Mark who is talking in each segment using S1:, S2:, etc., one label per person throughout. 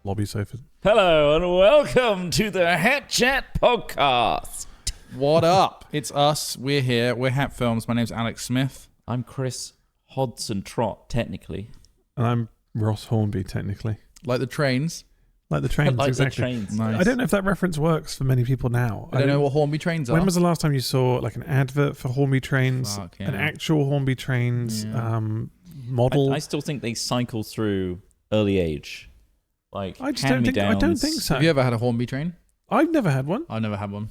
S1: lobby sofas.
S2: Hello and welcome to the Hat Chat podcast.
S3: What up? It's us. We're here. We're Hat Films. My name's Alex Smith.
S2: I'm Chris Hodson Trott, technically.
S1: And I'm Ross Hornby, technically.
S3: Like the trains.
S1: Like the trains,
S2: Like
S1: exactly.
S2: the trains.
S3: Nice.
S1: I don't know if that reference works for many people now.
S3: I don't know what Hornby trains are.
S1: When was the last time you saw like an advert for Hornby trains?
S3: Fuck, yeah.
S1: An actual Hornby trains
S3: Yeah.
S1: model?
S2: I still think they cycle through early age. Like,
S1: I just don't think so.
S3: Have you ever had a Hornby train?
S1: I've never had one.
S3: I've never had one.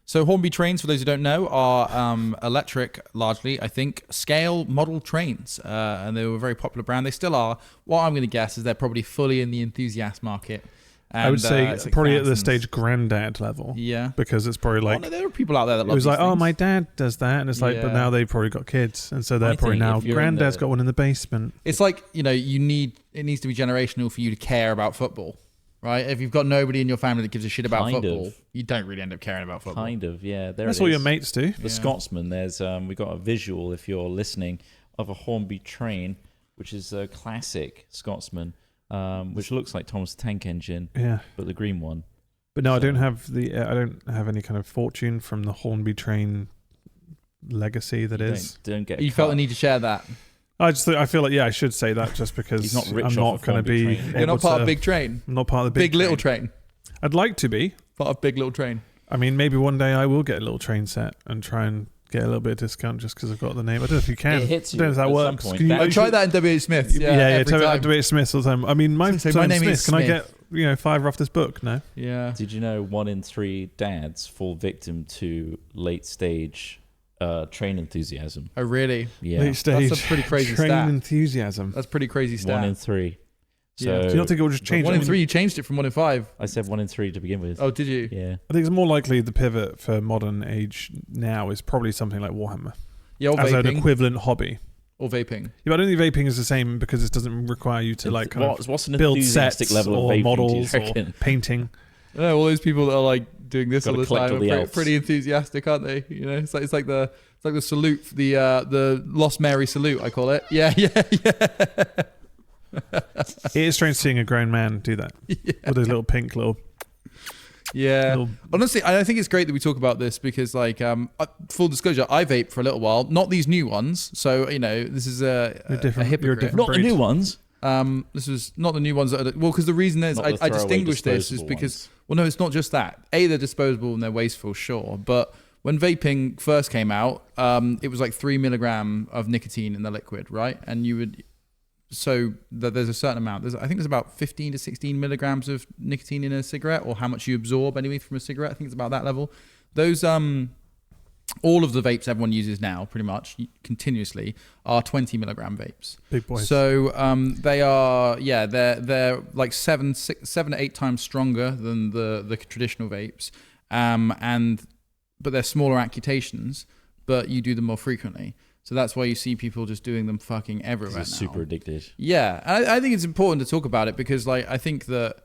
S3: So Hornby trains, for those who don't know, are electric, largely, I think, scale model trains. And they were a very popular brand. They still are. What I'm going to guess is they're probably fully in the enthusiast market. And,
S1: I would say
S3: it's like
S1: probably at the
S3: thousands.
S1: stage granddad level.
S3: Yeah.
S1: Because it's probably like...
S3: Oh, no, there are people out there that
S1: it
S3: love
S1: was
S3: these
S1: like, oh,
S3: things.
S1: my dad does that. And it's like, but
S3: Yeah.
S1: now they've probably got kids. And so they're
S2: I
S1: probably
S2: think
S1: now,
S2: if you're in
S1: granddad's
S2: the-
S1: got one in the basement.
S3: It's like, it needs to be generational for you to care about football, right? If you've got nobody in your family that gives a shit about
S2: Kind
S3: football,
S2: of.
S3: you don't really end up caring about football.
S2: Kind of, yeah. There
S1: That's
S2: it
S1: what
S2: is.
S1: your mates do.
S2: The
S3: Yeah.
S2: Scotsman, there's we got a visual, if you're listening, of a Hornby train, which is a classic Scotsman, which looks like Thomas the Tank Engine,
S1: Yeah.
S2: but the green one.
S1: But no, I
S2: So-
S1: don't have any kind of fortune from the Hornby train legacy that
S2: You
S1: is.
S2: Don't get.
S3: You felt the need to share that.
S1: I feel like I should say that just because
S2: He's not rich
S1: I'm
S2: off
S1: not
S2: of
S1: going to
S2: Hornby
S1: be.
S2: train.
S3: You're not
S1: able
S3: part
S1: to-
S3: of Big Train.
S1: I'm not part of the
S3: Big Little Train.
S1: I'd like to be.
S3: Part of Big Little Train.
S1: I mean, maybe one day I will get a little train set and try and get a little bit of discount just because I've got the name. I don't know if you can.
S2: It hits
S1: I don't know if
S2: you
S1: that
S2: at some
S1: works.
S2: point.
S1: Can you-
S2: That-
S3: I tried that in W.H. Smith's. Yeah, every
S1: tell me
S3: time.
S1: debate Smiths all the time. I mean, my
S3: So my name
S1: Smith.
S3: is
S1: Can I
S3: Smith.
S1: get 5 off this book? No.
S3: Yeah.
S2: Did you know 1 in 3 dads fall victim to late stage train enthusiasm?
S3: Oh, really?
S2: Yeah,
S1: Late stage.
S3: That's a pretty crazy
S1: train
S3: stat.
S1: enthusiasm.
S3: That's pretty crazy
S2: 1
S3: stat.
S2: in 3. So
S3: Yeah.
S1: Do you not think it will just change?
S3: 1 in
S1: it?
S3: 3, you changed it from 1 in 5.
S2: I said 1 in 3 to begin with.
S3: Oh, did you?
S2: Yeah.
S1: I think it's more likely the pivot for modern age now is probably something like Warhammer
S3: Yeah, or
S1: as an
S3: vaping.
S1: equivalent hobby.
S3: Or vaping.
S1: Yeah, but I don't think vaping is the same because it doesn't require you to like kind of
S2: What's an
S1: build
S2: enthusiastic
S1: sets
S2: level of
S1: or
S2: vaping,
S1: models
S2: do you
S1: or
S2: reckon?
S1: painting.
S3: Yeah, all those people that are like doing this all
S2: Gotta
S3: the
S2: collect
S3: time
S2: all
S3: are
S2: the
S3: pretty,
S2: elves.
S3: pretty enthusiastic, aren't they? You know, it's like the salute, the Lost Mary salute, I call it. Yeah.
S1: It is strange seeing a grown man do that with his little pink little.
S3: Yeah.
S1: little
S3: Honestly, I think it's great that we talk about this because, like, full disclosure, I vaped for a little while, not these new ones. So, this is a
S1: different- you're a
S3: hypocrite.
S1: different
S2: Not the
S1: breed.
S2: new ones.
S3: This was not the new ones that are, well, because the reason is
S2: Not
S3: I
S2: the throwaway
S3: distinguish this is
S2: disposable
S3: because,
S2: ones.
S3: well, no, it's not just that. They're disposable and they're wasteful, sure. But when vaping first came out, it was like 3 milligram of nicotine in the liquid, right? And you would, so that there's a certain amount. I think there's about 15 to 16 milligrams of nicotine in a cigarette, or how much you absorb anyway from a cigarette. I think it's about that level. Those, all of the vapes everyone uses now, pretty much continuously, are 20 milligram vapes.
S1: big boys.
S3: So they are, they're like 7 to 8 times stronger than the traditional vapes, but they're smaller accutations, but you do them more frequently. So that's why you see people just doing them fucking everywhere now.
S2: It's super addicted.
S3: Yeah, I think it's important to talk about it because, like, I think that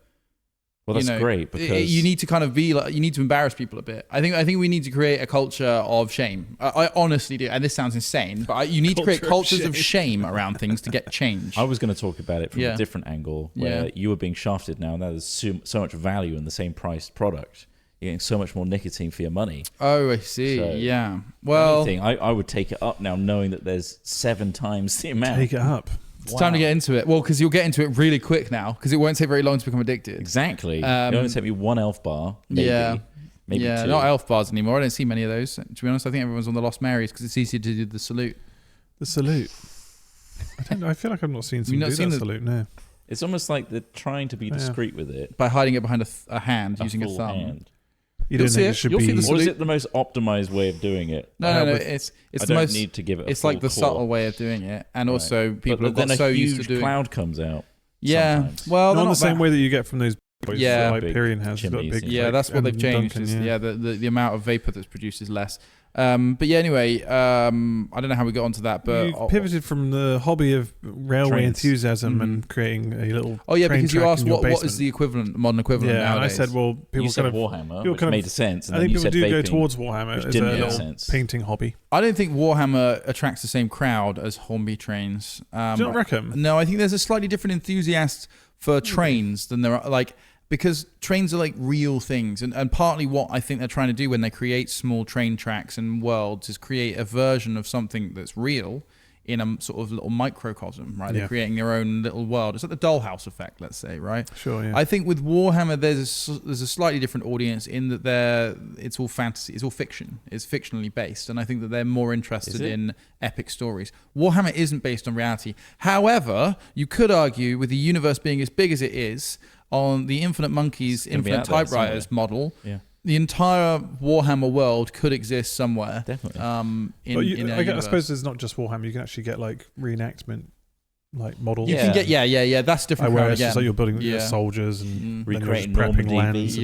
S2: Well, that's great because
S3: you need to kind of be like, you need to embarrass people a bit. I think we need to create a culture of shame. I honestly do, and this sounds insane, but you need to create
S1: Culture of
S3: cultures of shame around things to get change.
S2: I was going to talk about it from
S3: Yeah.
S2: a different angle, where
S3: Yeah.
S2: you were being shafted now, and there's so much value in the same priced product. You're getting so much more nicotine for your money.
S3: Oh, I see.
S2: So,
S3: Yeah. Well,
S2: Anything, I would take it up now, knowing that there's 7 times the amount.
S1: Take it up.
S3: it's time to get into it. Well, because you'll get into it really quick now, because it won't take very long to become addicted.
S2: Exactly. It only take me 1 elf bar, maybe.
S3: Yeah.
S2: Maybe
S3: Yeah,
S2: 2.
S3: not elf bars anymore. I don't see many of those. To be honest, I think everyone's on the Lost Marys because it's easier to do the salute.
S1: The salute. I don't know. I feel like I've not seen someone
S3: not
S1: do
S3: seen
S1: that
S3: the-
S1: salute. No.
S2: It's almost like they're trying to be
S1: Yeah.
S2: discreet with it.
S3: By hiding it behind a hand using a
S2: full
S3: thumb.
S2: hand.
S1: You
S3: You'll
S1: don't
S3: see
S1: think
S3: it.
S1: it should
S3: You'll see
S1: be.
S3: the
S2: Or is
S3: salute.
S2: it the most optimized way of doing it?
S3: No.
S2: With-
S3: It's
S2: I
S3: the
S2: don't
S3: most.
S2: need to give it.
S3: It's like the subtle way of doing it, and also people have
S2: then
S3: got
S2: a
S3: so
S2: huge
S3: used to doing.
S2: cloud comes out.
S3: Yeah.
S2: sometimes.
S3: Well,
S1: Not
S3: they're
S1: in the
S3: not
S1: same
S3: that-
S1: way that you get from those boys
S3: Yeah.
S1: that
S2: Big
S1: Hyperion has. It's got
S2: chimneys
S1: big,
S2: and
S3: Yeah,
S2: like,
S3: that's what they've
S1: and
S3: changed.
S1: Duncan,
S3: Is, the amount of vapor that's produced is less. But yeah, anyway, I don't know how we got onto that, but
S1: you pivoted from the hobby of railway
S2: Trains.
S1: enthusiasm
S3: Mhm.
S1: and creating a little.
S3: oh yeah,
S1: train
S3: because you
S1: track
S3: asked
S1: in your
S3: what is
S1: basement.
S3: the equivalent, modern equivalent
S1: Yeah, and I
S3: nowadays.
S1: said, well, people
S2: You said
S1: kind of.
S2: Warhammer,
S1: people
S2: which
S1: kind of-
S2: made sense, and
S1: I
S2: then
S1: think
S2: you
S1: people
S2: said
S1: do go
S2: vaping,
S1: towards Warhammer
S2: which
S1: as a
S2: didn't make
S1: little
S2: sense.
S1: painting hobby.
S3: I don't think Warhammer attracts the same crowd as Hornby trains.
S1: Do you not reckon?
S3: No, I think there's a slightly different enthusiast for trains than there are like. Because trains are like real things. And partly what I think they're trying to do when they create small train tracks and worlds is create a version of something that's real in a sort of little microcosm, right? They're creating their own little world. It's like the dollhouse effect, let's say, right?
S1: Sure, yeah.
S3: I think with Warhammer, there's a slightly different audience in that it's all fantasy, it's all fiction, it's fictionally based. And I think that they're more interested in epic stories. Warhammer isn't based on reality. However, you could argue with the universe being as big as it is, on the Infinite Monkeys, Infinite Typewriters model, the entire Warhammer world could exist somewhere.
S2: Definitely.
S1: I suppose there's not just Warhammer. You can actually get like reenactment, like models.
S3: You can get, that's different.
S1: Where it's just like you're building soldiers and
S2: recreating
S1: prepping
S2: Normandy.
S1: lands.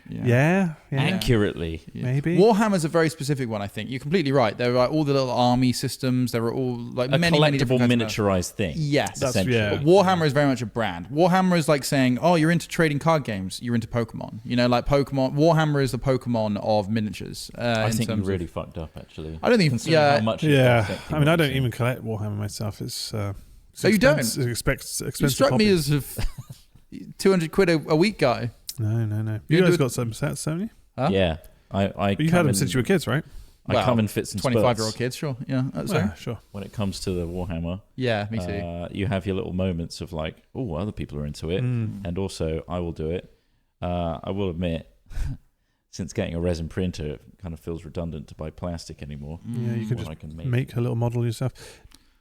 S3: Yeah.
S2: Accurately.
S1: Maybe.
S3: Warhammer's a very specific one, I think. You're completely right. There are all the little army systems. There are all like many
S2: collectible miniaturized thing.
S3: Yes.
S2: But
S3: Warhammer is very much a brand. Warhammer is like saying, oh, you're into trading card games. You're into Pokemon. You know, like Pokemon. Warhammer is the Pokemon of miniatures.
S2: I think you really fucked up, actually.
S3: I don't think...
S2: How much
S1: I mean, I don't even collect Warhammer myself. It's so
S3: you don't?
S1: It's expensive.
S3: You struck me as a 200 quid a week guy.
S1: No. You guys got some sets, haven't you?
S3: Huh?
S2: Yeah.
S1: You've had them since you were kids, right?
S2: I come in fits and
S3: 25-year-old kids, sure. Yeah,
S1: sure.
S2: When it comes to the Warhammer,
S3: yeah, me too.
S2: You have your little moments of like, oh, other people are into it, and also I will do it. I will admit, since getting a resin printer, it kind of feels redundant to buy plastic anymore.
S1: Yeah, you can just make a little model yourself.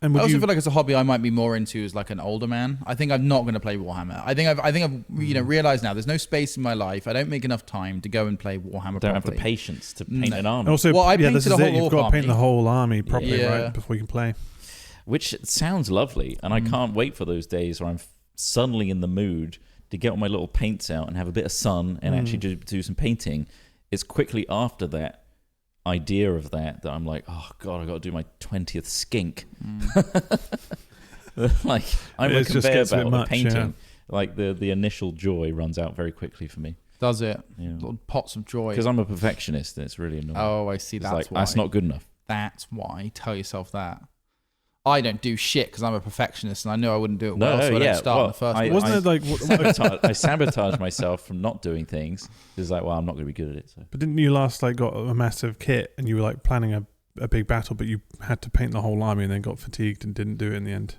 S1: And
S3: I also feel like it's a hobby I might be more into as like an older man. I think I'm not going to play Warhammer. I think I've realized now there's no space in my life. I don't make enough time to go and play Warhammer.
S2: Don't have the patience to paint an army.
S1: Also,
S3: I painted a whole
S1: You've got to paint the whole army properly, right, before you can play.
S2: Which sounds lovely, and I can't wait for those days where I'm suddenly in the mood to get all my little paints out and have a bit of sun and actually do some painting. It's quickly after that idea of that I'm like, oh god, I got to do my 20th skink. Like I'm a conveyor belt of painting. Like the initial joy runs out very quickly for me.
S3: Does it? Little pots of joy.
S2: Because I'm a perfectionist and it's really annoying.
S3: Oh, I see. That's why.
S2: That's not good enough.
S3: That's why. Tell yourself that. I don't do shit because I'm a perfectionist and I know I wouldn't do it well, so I don't start in the first place.
S1: Wasn't it like...
S2: I sabotage myself from not doing things. It's like, well, I'm not going to be good at it. So.
S1: But didn't you last got a massive kit and you were like planning a big battle, but you had to paint the whole army and then got fatigued and didn't do it in the end?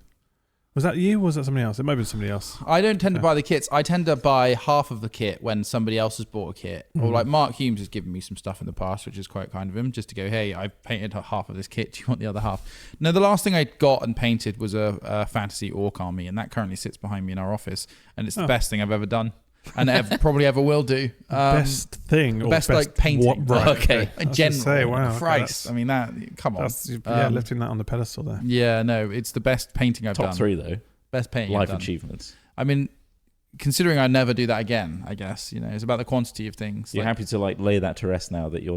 S1: Was that you or was that somebody else? It might have been somebody else.
S3: I don't tend to buy the kits. I tend to buy half of the kit when somebody else has bought a kit. Or like Mark Humes has given me some stuff in the past, which is quite kind of him, just to go, hey, I painted half of this kit. Do you want the other half? No, the last thing I got and painted was a fantasy orc army, and that currently sits behind me in our office. And it's the best thing I've ever done. And probably ever will do.
S1: Best thing or
S3: best like painting.
S1: What, right,
S3: okay. General.
S1: Say, wow,
S3: Christ. I mean, come on.
S1: Lifting that on the pedestal there.
S3: Yeah, no, it's the best painting I've done.
S2: Top 3 though.
S3: Best painting
S2: life achievements.
S3: I mean, considering I never do that again, I guess, it's about the quantity of things.
S2: You're happy to lay that to rest now that you're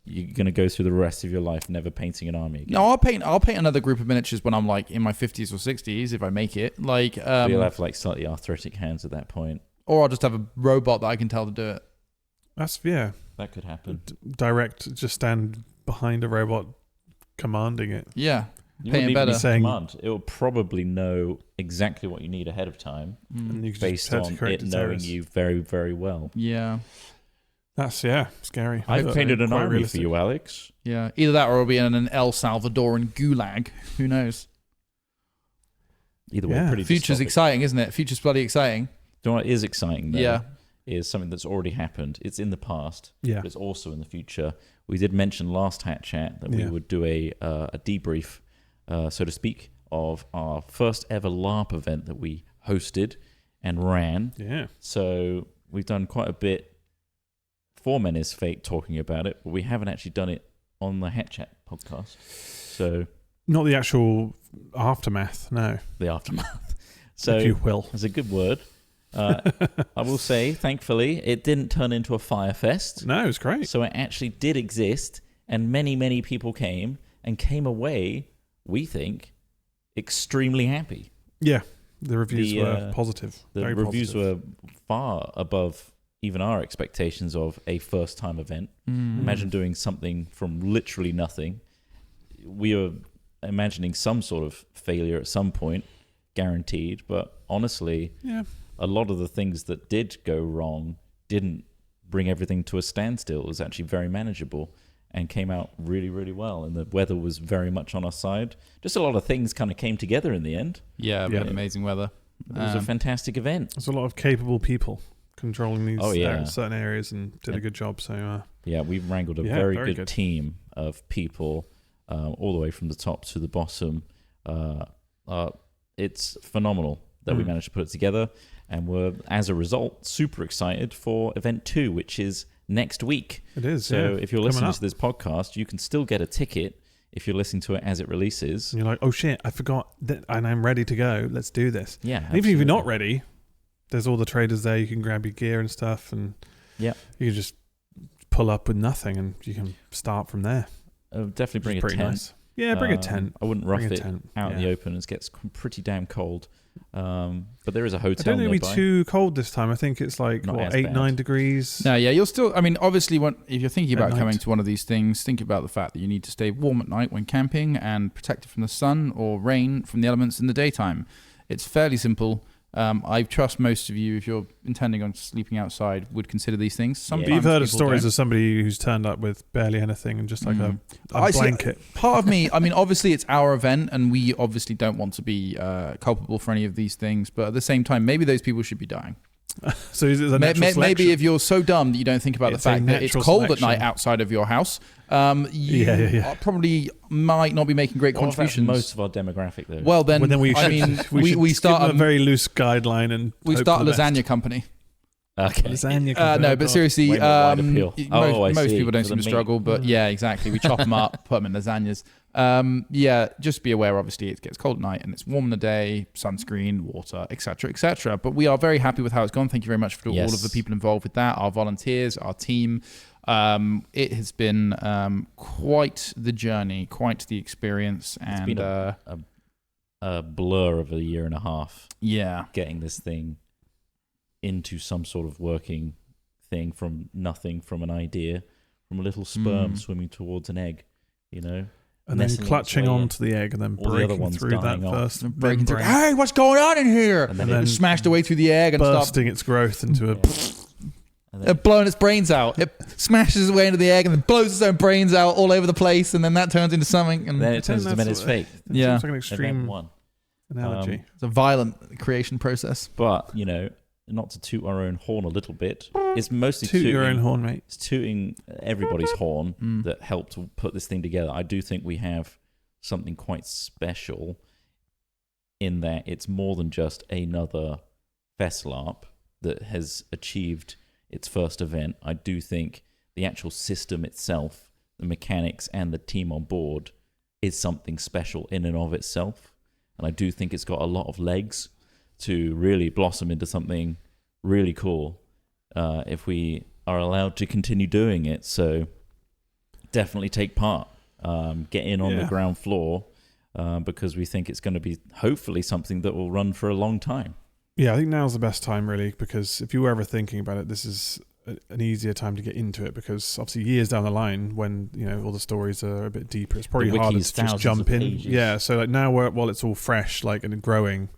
S2: going to go through the rest of your life never painting an army again?
S3: No, I'll paint another group of miniatures when I'm like in my 50s or 60s if I make it. Like
S2: you'll have like slightly arthritic hands at that point.
S3: Or I'll just have a robot that I can tell to do it.
S2: That could happen.
S1: Direct, just stand behind a robot commanding it.
S3: Yeah.
S2: You wouldn't even need command. It will probably know exactly what you need ahead of time based on it knowing you very, very well.
S3: Yeah.
S1: That's, scary.
S2: I've painted an army for you, Alex.
S3: Yeah. Either that or it'll be in an El Salvadoran gulag. Who knows?
S2: Either way, pretty
S3: Future's
S2: dystopic.
S3: exciting, isn't it? Future's bloody exciting.
S2: Do you know what is exciting, though?
S3: Yeah.
S2: Is something that's already happened. It's in the past,
S1: but
S2: it's also in the future. We did mention last Hat Chat that we would do a debrief, so to speak, of our first ever LARP event that we hosted and ran.
S1: Yeah.
S2: So we've done quite a bit for Men is Fate talking about it, but we haven't actually done it on the Hat Chat podcast. So
S1: not the actual aftermath, no.
S2: The aftermath. So
S1: if you will.
S2: That's a good word. I will say, thankfully, it didn't turn into a fire fest.
S1: No, it was great.
S2: So it actually did exist, and many, many people came away, we think, extremely happy.
S1: Yeah, the reviews were positive.
S2: The
S1: very
S2: reviews
S1: positive.
S2: were far above even our expectations of a first-time event. Imagine doing something from literally nothing. We were imagining some sort of failure at some point, guaranteed, but honestly...
S1: Yeah.
S2: a lot of the things that did go wrong didn't bring everything to a standstill. It was actually very manageable and came out really, really well. And the weather was very much on our side. Just a lot of things kind of came together in the end.
S3: Yeah, we had amazing weather.
S2: It was a fantastic event.
S1: There's a lot of capable people controlling these certain areas and did a good job. So
S2: we wrangled a very good team of people all the way from the top to the bottom. It's phenomenal that we managed to put it together, and we're, as a result, super excited for event 2, which is next week.
S1: It is.
S2: So if you're listening to this podcast, you can still get a ticket if you're listening to it as it releases.
S1: And you're like, oh shit, I forgot that, and I'm ready to go. Let's do this.
S2: Yeah.
S1: And even if you're not ready, there's all the traders there. You can grab your gear and stuff, and you can just pull up with nothing, and you can start from there.
S2: Definitely bring a tent.
S1: Nice. Yeah, bring a tent.
S2: I wouldn't rough it out in the open. It gets pretty damn cold. But there is a hotel.
S1: I don't think it'll be too cold this time. I think it's like 8-9 degrees.
S3: No, you'll still. I mean, obviously, if you're thinking about coming to one of these things, think about the fact that you need to stay warm at night when camping and protected from the sun or rain from the elements in the daytime. It's fairly simple. I trust most of you, if you're intending on sleeping outside, would consider these things. Sometimes
S1: you've heard of stories of somebody who's turned up with barely anything and just like a blanket.
S3: Part of me, I mean, obviously it's our event and we obviously don't want to be culpable for any of these things, but at the same time, maybe those people should be dying.
S1: So is it a natural selection?
S3: Maybe if you're so dumb that you don't think about the fact that it's cold at night outside of your house, you probably might not be making great contributions.
S2: Most of our demographic, though.
S3: Well, then we start
S1: a very loose guideline and
S3: we start a lasagna company.
S2: Okay.
S1: Lasagna company.
S3: No, but seriously, most
S2: see.
S3: people don't seem to struggle. But yeah, exactly. We chop them up, put them in lasagnas. Just be aware. Obviously, it gets cold at night and it's warm in the day. Sunscreen, water, etc., etc. But we are very happy with how it's gone. Thank you very much for all of the people involved with that. Our volunteers, our team. It has been quite the journey, quite the experience, and
S2: it's been a blur of a year and a half.
S3: Yeah,
S2: getting this thing into some sort of working thing from nothing, from an idea, from a little sperm swimming towards an egg, and
S1: then clutching onto the egg and then breaking through that first membrane.
S3: Hey, what's going on in here? And then smashed away through the egg and
S1: bursting its growth into
S3: blowing its brains out. It smashes away into the egg and then blows its own brains out all over the place, and then that turns into something. And
S2: then it turns into Menace Fake.
S1: Yeah, it's like an extreme analogy.
S3: It's a violent creation process.
S2: But not to toot our own horn a little bit, it's mostly
S1: toot your own horn, mate.
S2: It's tooting everybody's horn that helped to put this thing together. I do think we have something quite special in that it's more than just another LARP that has achieved its first event. I do think the actual system itself, the mechanics and the team on board is something special in and of itself. And I do think it's got a lot of legs to really blossom into something really cool if we are allowed to continue doing it. So definitely take part. Get in on the ground floor because we think it's going to be hopefully something that will run for a long time.
S1: Yeah, I think now's the best time really, because if you were ever thinking about it, this is an easier time to get into it, because obviously years down the line when all the stories are a bit deeper, it's probably harder to just jump in. Yeah, so like now while it's all fresh and growing,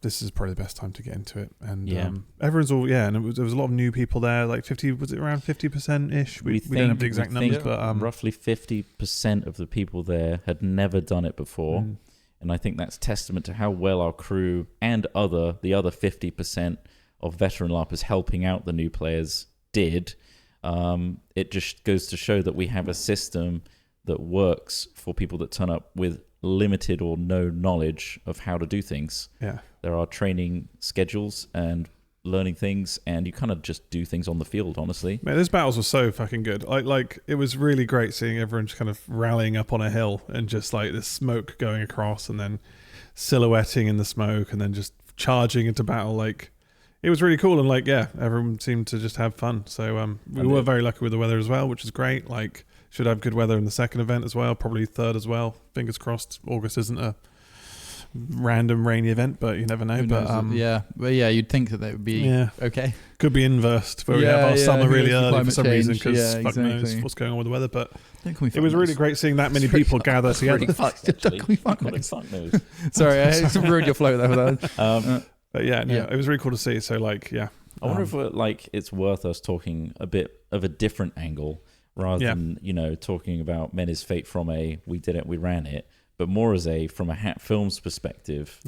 S1: this is probably the best time to get into it. And everyone's all and there was a lot of new people there, like 50, was it around 50% ish? We don't have the exact numbers, but
S2: roughly 50% of the people there had never done it before. And I think that's testament to how well our crew and the other 50% of veteran LARPers helping out the new players did. It just goes to show that we have a system that works for people that turn up with limited or no knowledge of how to do things.
S1: Yeah,
S2: there are training schedules and learning things, and you kind of just do things on the field, honestly.
S1: Man, those battles were so fucking good. Like it was really great seeing everyone just kind of rallying up on a hill and just like this smoke going across and then silhouetting in the smoke and then just charging into battle. Like it was really cool, and everyone seemed to just have fun. So we were very lucky with the weather as well, which is great. Like should have good weather in the second event as well, probably third as well. Fingers crossed August isn't a random rainy event, but you never know.
S3: You'd think that would be okay.
S1: Could be inversed, where we have our summer really early for some reason, because fuck knows what's going on with the weather. But it was really great seeing that many people gather together.
S3: Sorry, I ruined your flow there.
S1: But yeah, no, it was really cool to see. So like, yeah.
S2: I wonder if it's worth us talking a bit of a different angle rather than, talking about Mena's Fate from we did it, we ran it, but more as from a Hat Films perspective,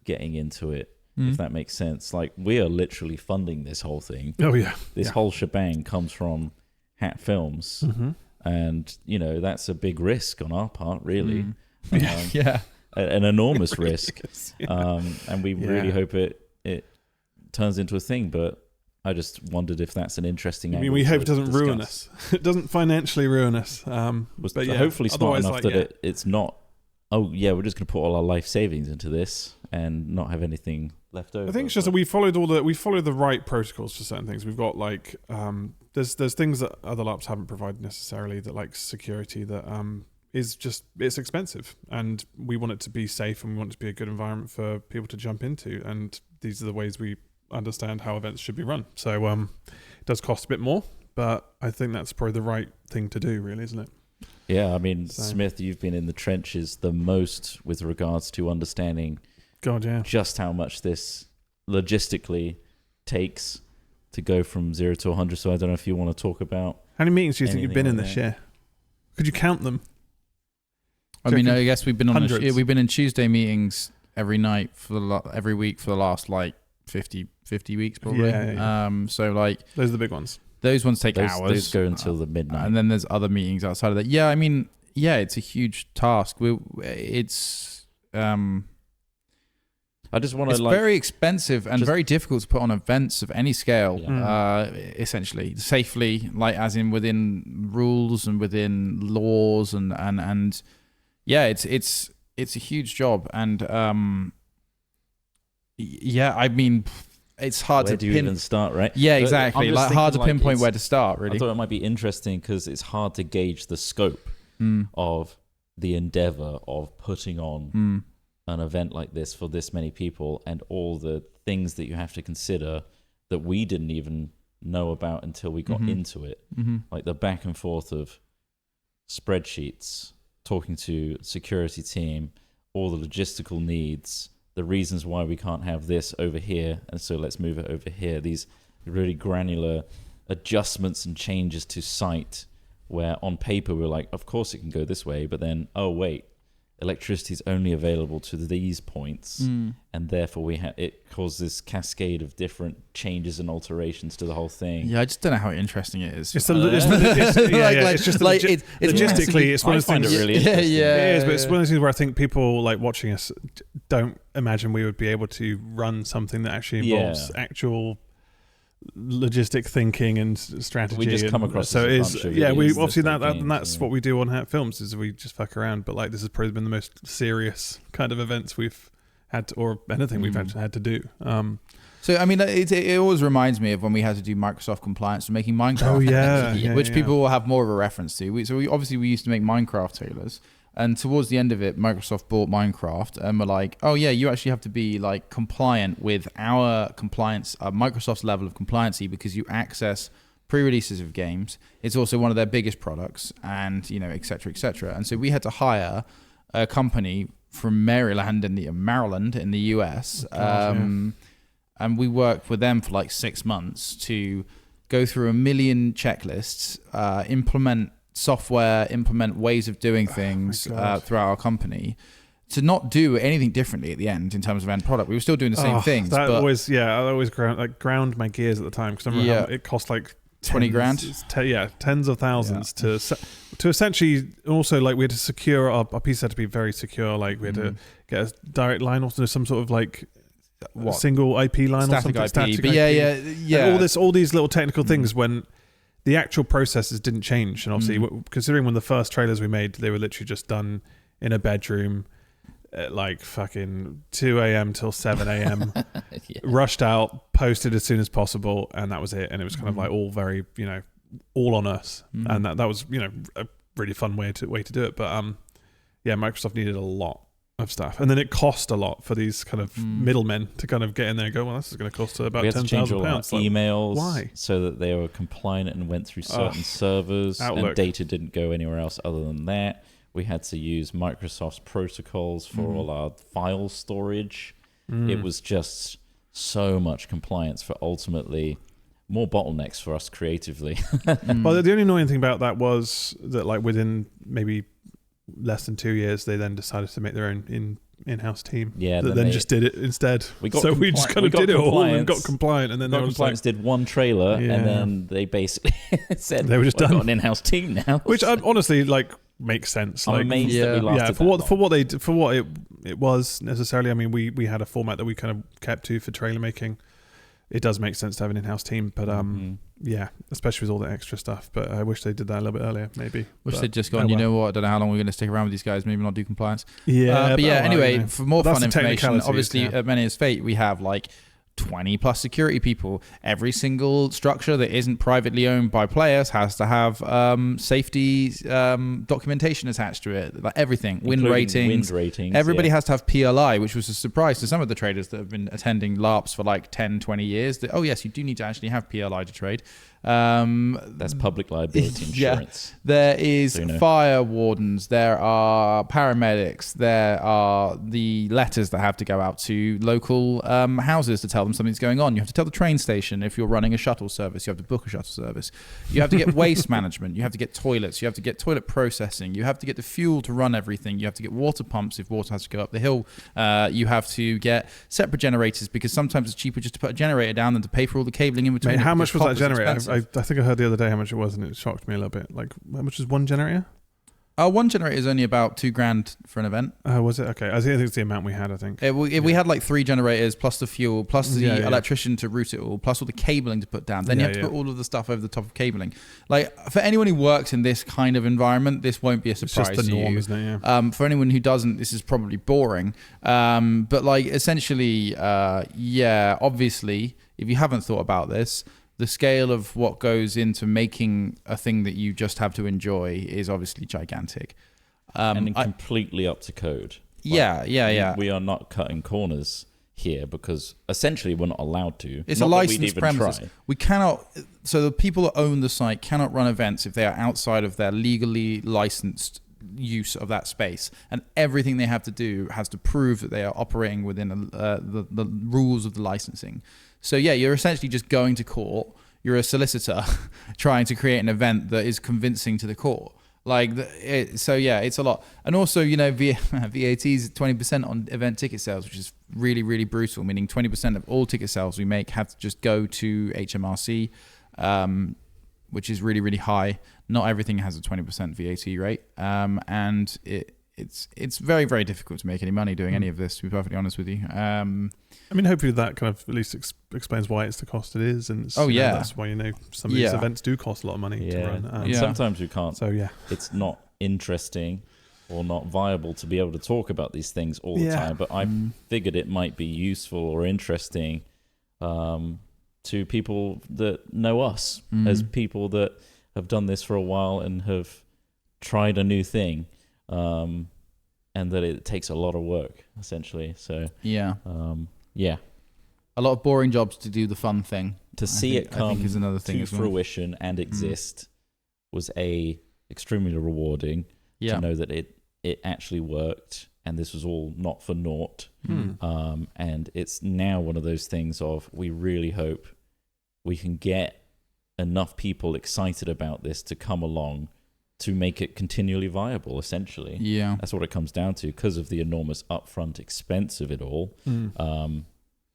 S2: getting into it, if that makes sense. Like, we are literally funding this whole thing.
S1: Oh, yeah.
S2: This whole shebang comes from Hat Films. Mm-hmm. And, that's a big risk on our part, really. An enormous risk. And we really hope it turns into a thing, but I just wondered if that's an interesting angle.
S1: We hope it doesn't ruin us. It doesn't financially ruin us.
S2: But hopefully smart enough that it's not, we're just going to put all our life savings into this and not have anything left over.
S1: I think it's just that we follow the right protocols for certain things. We've got like there's things that other LARPs haven't provided necessarily, that like security that it's expensive, and we want it to be safe, and we want it to be a good environment for people to jump into, and these are the ways we understand how events should be run. So it does cost a bit more, but I think that's probably the right thing to do, really, isn't it?
S2: Yeah, I mean, Smith, you've been in the trenches the most with regards to understanding just how much this logistically takes to go from 0 to 100. So I don't know if you want to talk about
S1: how many meetings do you think you've been in this year? Could you count them?
S3: I mean, I guess we've been we've been in Tuesday meetings every night every week for the last like 50 weeks probably. So like
S1: those are the big ones.
S3: Those ones take hours.
S2: Those go until the midnight.
S3: And then there's other meetings outside of that. Yeah, I mean, it's a huge task. It's
S2: I just want to
S3: very expensive and very difficult to put on events of any scale. Essentially, safely, like as in within rules and within laws and it's a huge job. And I mean, it's hard
S2: to even start, right?
S3: Yeah, exactly. Like hard to pinpoint where to start, really.
S2: I thought it might be interesting because it's hard to gauge the scope of the endeavor of putting on an event like this for this many people, and all the things that you have to consider that we didn't even know about until we got into it. Like the back and forth of spreadsheets, talking to security team, all the logistical needs, the reasons why we can't have this over here, and so let's move it over here. These really granular adjustments and changes to site, where on paper we're like, of course it can go this way, but then, oh wait, electricity is only available to these points, and therefore it causes this cascade of different changes and alterations to the whole thing.
S3: Yeah, I just don't know how interesting it is.
S1: It's just logistically, it's one of the things.
S2: Really interesting.
S1: It is, but it's one of those things where I think people like watching us don't imagine we would be able to run something that actually involves actual logistic thinking and strategy.
S2: We just come across
S1: so we obviously that's what we do on Hat Films, is we just fuck around, but like this has probably been the most serious kind of events we've had to, or anything we've had to do.
S3: So I mean, it always reminds me of when we had to do Microsoft compliance for making Minecraft, which people will have more of a reference to. We used to make Minecraft trailers. And towards the end of it, Microsoft bought Minecraft and were like, oh yeah, you actually have to be like compliant with our compliance, Microsoft's level of compliancy, because you access pre-releases of games. It's also one of their biggest products, and et cetera, et cetera. And so we had to hire a company from Maryland in the US. And we worked with them for like 6 months to go through 1 million checklists, implement software, implement ways of doing things throughout our company, to not do anything differently at the end in terms of end product. We were still doing the same things.
S1: I always ground my gears at the time, because I remember it cost like
S3: 20 grand.
S1: Tens of thousands to essentially, also like we had to secure our piece had to be very secure. Like we had to get a direct line, also some sort of like single IP line,
S3: static
S1: or something.
S3: IP. But
S1: all these little technical things when the actual processes didn't change. And obviously, considering when the first trailers we made, they were literally just done in a bedroom at like fucking 2 a.m. till 7 a.m. Rushed out, posted as soon as possible, and that was it. And it was kind of like all very, all on us. And that was, a really fun way to do it. But Microsoft needed a lot of stuff, and then it cost a lot for these kind of middlemen to kind of get in there and go, well, this is going to cost about £10,000.
S2: Emails,
S1: why?
S2: So that they were compliant and went through certain servers,
S1: Outlook.
S2: And data didn't go anywhere else other than that. We had to use Microsoft's protocols for all our file storage. It was just so much compliance for ultimately more bottlenecks for us creatively.
S1: Well, the only annoying thing about that was that, like, within maybe less than 2 years, they then decided to make their own in-house team.
S2: Yeah,
S1: that then just did it instead. We just kind of did it all and got compliant, and then they
S2: compliance did one trailer, and then they basically said
S1: they were just done.
S2: Got an in-house team now,
S1: which honestly makes sense.
S2: I'm amazed that we lasted
S1: for what it was necessarily. I mean, we had a format that we kind of kept to for trailer making. It does make sense to have an in-house team, but yeah, especially with all the extra stuff. But I wish they did that a little bit earlier, maybe.
S3: Wish they'd just gone, you know what, I don't know how long we're going to stick around with these guys, maybe not do compliance.
S1: Yeah.
S3: But yeah, anyway, for more fun information, obviously
S1: yeah.
S3: at Many is Fate, we have like 20 plus security people. Every single structure that isn't privately owned by players has to have safety documentation attached to it, like everything, wind ratings. Everybody has to have PLI, which was a surprise to some of the traders that have been attending LARPs for like 10, 20 years. That, oh yes, you do need to actually have PLI to trade.
S2: That's public liability insurance.
S3: Yeah. There is fire wardens, there are paramedics, there are the letters that have to go out to local houses to tell them something's going on. You have to tell the train station if you're running a shuttle service. You have to book a shuttle service. You have to get waste management. You have to get toilets. You have to get toilet processing. You have to get the fuel to run everything. You have to get water pumps if water has to go up the hill. You have to get separate generators because sometimes it's cheaper just to put a generator down than to pay for all the cabling in between.
S1: Mate, how much was that generator? I think I heard the other day how much it was, and it shocked me a little bit. Like, how much is one generator?
S3: One generator is only about $2,000 for an event.
S1: Was it? Okay. I think it's the amount we had, I think.
S3: We had like 3 generators, plus the fuel, plus the electrician to route it all, plus all the cabling to put down. Then you have to put all of the stuff over the top of cabling. Like, for anyone who works in this kind of environment, this won't be a surprise
S1: it's just the norm, isn't it? Yeah.
S3: For anyone who doesn't, this is probably boring. But like, essentially, obviously, if you haven't thought about this, the scale of what goes into making a thing that you just have to enjoy is obviously gigantic.
S2: And completely up to code.
S3: We are
S2: not cutting corners here because essentially we're not allowed to.
S3: It's a licensed premises. We cannot, so the people that own the site cannot run events if they are outside of their legally licensed use of that space, and everything they have to do has to prove that they are operating within the rules of the licensing. So yeah, you're essentially just going to court. You're a solicitor trying to create an event that is convincing to the court. It's a lot. And also, VAT is 20% on event ticket sales, which is really, really brutal, meaning 20% of all ticket sales we make have to just go to HMRC, which is really, really high. Not everything has a 20% VAT rate. And it's very, very difficult to make any money doing any of this, to be perfectly honest with you.
S1: I mean, hopefully that kind of at least explains why it's the cost it is, and that's why some of these events do cost a lot of money to run.
S2: Sometimes you can't.
S1: So
S2: it's not interesting or not viable to be able to talk about these things all the time. But I figured it might be useful or interesting to people that know us as people that have done this for a while and have tried a new thing. And that it takes a lot of work, essentially. So
S3: a lot of boring jobs to do the fun thing.
S2: To see it come to fruition and exist was extremely rewarding. To know that it actually worked, and this was all not for naught. And it's now one of those things of we really hope we can get enough people excited about this to come along to make it continually viable, essentially.
S3: Yeah.
S2: That's what it comes down to, because of the enormous upfront expense of it all.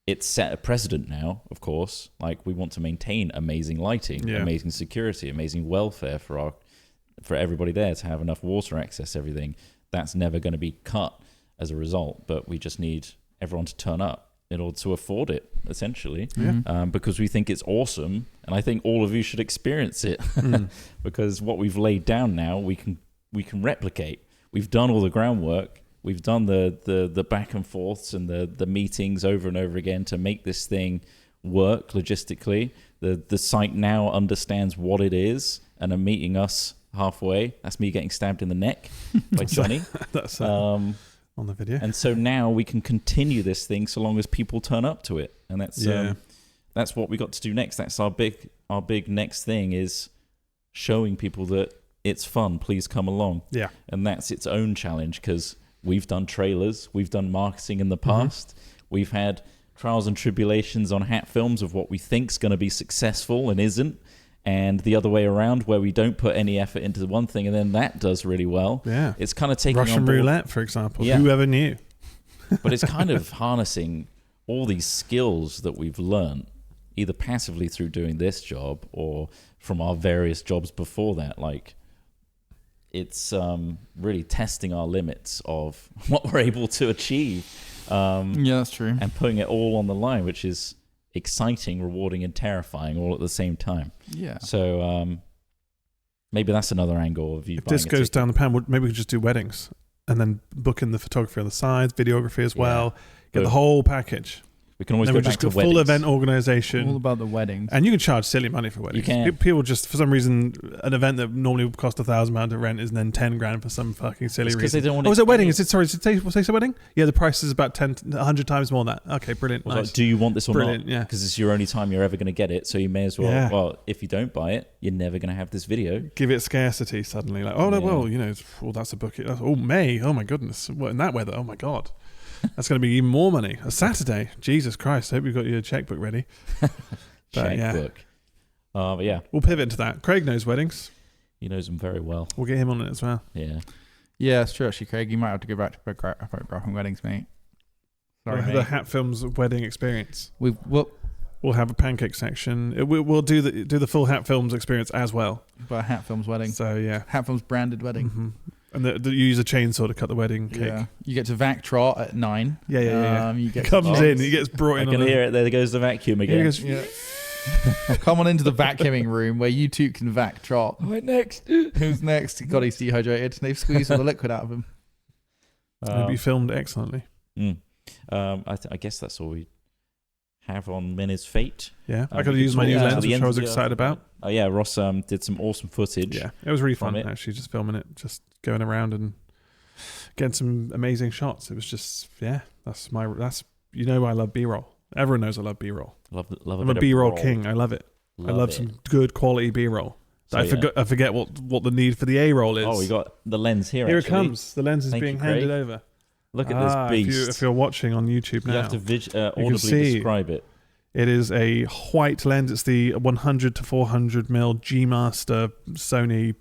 S2: It's set a precedent now, of course. Like, we want to maintain amazing lighting, amazing security, amazing welfare for everybody there to have enough water access, everything. That's never going to be cut as a result, but we just need everyone to turn up in order to afford it, essentially, because we think it's awesome, and I think all of you should experience it, because what we've laid down now, we can replicate. We've done all the groundwork. We've done the back and forths and the meetings over and over again to make this thing work logistically. The site now understands what it is and are meeting us halfway. That's me getting stabbed in the neck by Johnny.
S1: That's on the video.
S2: And so now we can continue this thing so long as people turn up to it. And that's what we got to do next. That's our big next thing, is showing people that it's fun. Please come along.
S1: Yeah.
S2: And that's its own challenge, because we've done trailers, we've done marketing in the past. We've had trials and tribulations on hat films of what we think's going to be successful and isn't, and the other way around where we don't put any effort into the one thing and then that does really well.
S1: Yeah.
S2: It's kind of taking
S1: Russian
S2: on board,
S1: roulette, for example.
S2: Yeah.
S1: Whoever knew?
S2: but it's kind of harnessing all these skills that we've learned, either passively through doing this job or from our various jobs before that. Like, it's really testing our limits of what we're able to achieve.
S3: Yeah, that's true.
S2: And putting it all on the line, which is exciting, rewarding, and terrifying all at the same time.
S3: Yeah.
S2: So maybe that's another angle of you.
S1: If this goes down the pan, maybe we could just do weddings and then book in the photography on the sides, videography as well. Get the whole package.
S2: We can always
S1: then
S2: go
S1: we
S2: back
S1: just
S2: to
S1: go
S2: weddings.
S1: full event organization.
S3: All about the weddings.
S1: And you can charge silly money for weddings.
S2: You can.
S1: People just, for some reason, an event that normally would cost £1,000 to rent is then 10 grand for some fucking silly
S2: Because
S1: reason.
S2: they don't want
S1: Oh, is it a wedding? Is it, sorry, did it say wedding? Yeah, the price is about 100 times more than that. Okay, brilliant. Nice.
S2: Like, do you want this or
S1: Brilliant,
S2: not?
S1: yeah.
S2: Because it's your only time you're ever going to get it, so you may as well.
S1: Yeah.
S2: Well, if you don't buy it, you're never going to have this video.
S1: Give it scarcity suddenly. Like, oh, no,
S2: Yeah.
S1: well, you know, that's a bucket. Oh, May. Oh, my goodness. What, in that weather? Oh, my God. That's going to be even more money. A Saturday. Jesus Christ. I hope you've got your checkbook ready.
S2: Checkbook. But yeah,
S1: We'll pivot into that. Craig knows weddings.
S2: he knows them very well.
S1: We'll get him on it as well.
S2: Yeah.
S3: Yeah, it's true, actually, Craig. You might have to go back to photographing weddings, mate. Sorry,
S1: We'll have
S3: mate.
S1: the Hat Films wedding experience.
S3: We'll
S1: Have a pancake section. We'll do the full Hat Films experience as well.
S3: about Hat Films wedding.
S1: So yeah,
S3: Hat Films branded wedding.
S1: hmm and you use a chainsaw to cut the wedding cake.
S3: Yeah. You get to vac Trott at 9.
S1: Yeah.
S3: You get
S1: Comes
S3: to
S1: in, he gets brought
S2: I
S1: in.
S2: can
S1: on
S2: hear it. There goes the vacuum
S1: Here he
S2: again.
S1: goes,
S3: Yeah. Come on into the vacuuming room where you two can vac Trott.
S2: Right next.
S3: Who's next? God, he's dehydrated. They've squeezed all the liquid out of him.
S1: It'll be filmed excellently.
S2: I guess that's all we have on Minnie's Fate.
S1: Yeah, I
S2: we
S1: could
S2: could
S1: use my new
S2: talk
S1: lens,
S2: to the
S1: which
S2: end
S1: I was
S2: of the
S1: excited about.
S2: Oh yeah, Ross did some awesome footage.
S1: Yeah, it was really
S2: from
S1: fun
S2: it.
S1: actually, just filming it, just going around and getting some amazing shots. It was just, yeah, that's you know, I love B-roll. Everyone knows I love B-roll.
S2: Love
S1: I'm
S2: a
S1: a
S2: bit
S1: B-roll
S2: of raw.
S1: king. I love it. I love
S2: it.
S1: some good quality B-roll.
S2: So,
S1: I forget what the need for the A-roll is.
S2: Oh, we got the lens here.
S1: Here
S2: actually.
S1: it comes. The lens is
S2: Thank
S1: being
S2: you, Craig.
S1: handed over.
S2: Look at this beast.
S1: If you're watching on YouTube
S2: You
S1: now,
S2: have to
S1: can
S2: audibly
S1: see.
S2: describe it.
S1: it is a white lens. It's the 100 to 400mm G Master Sony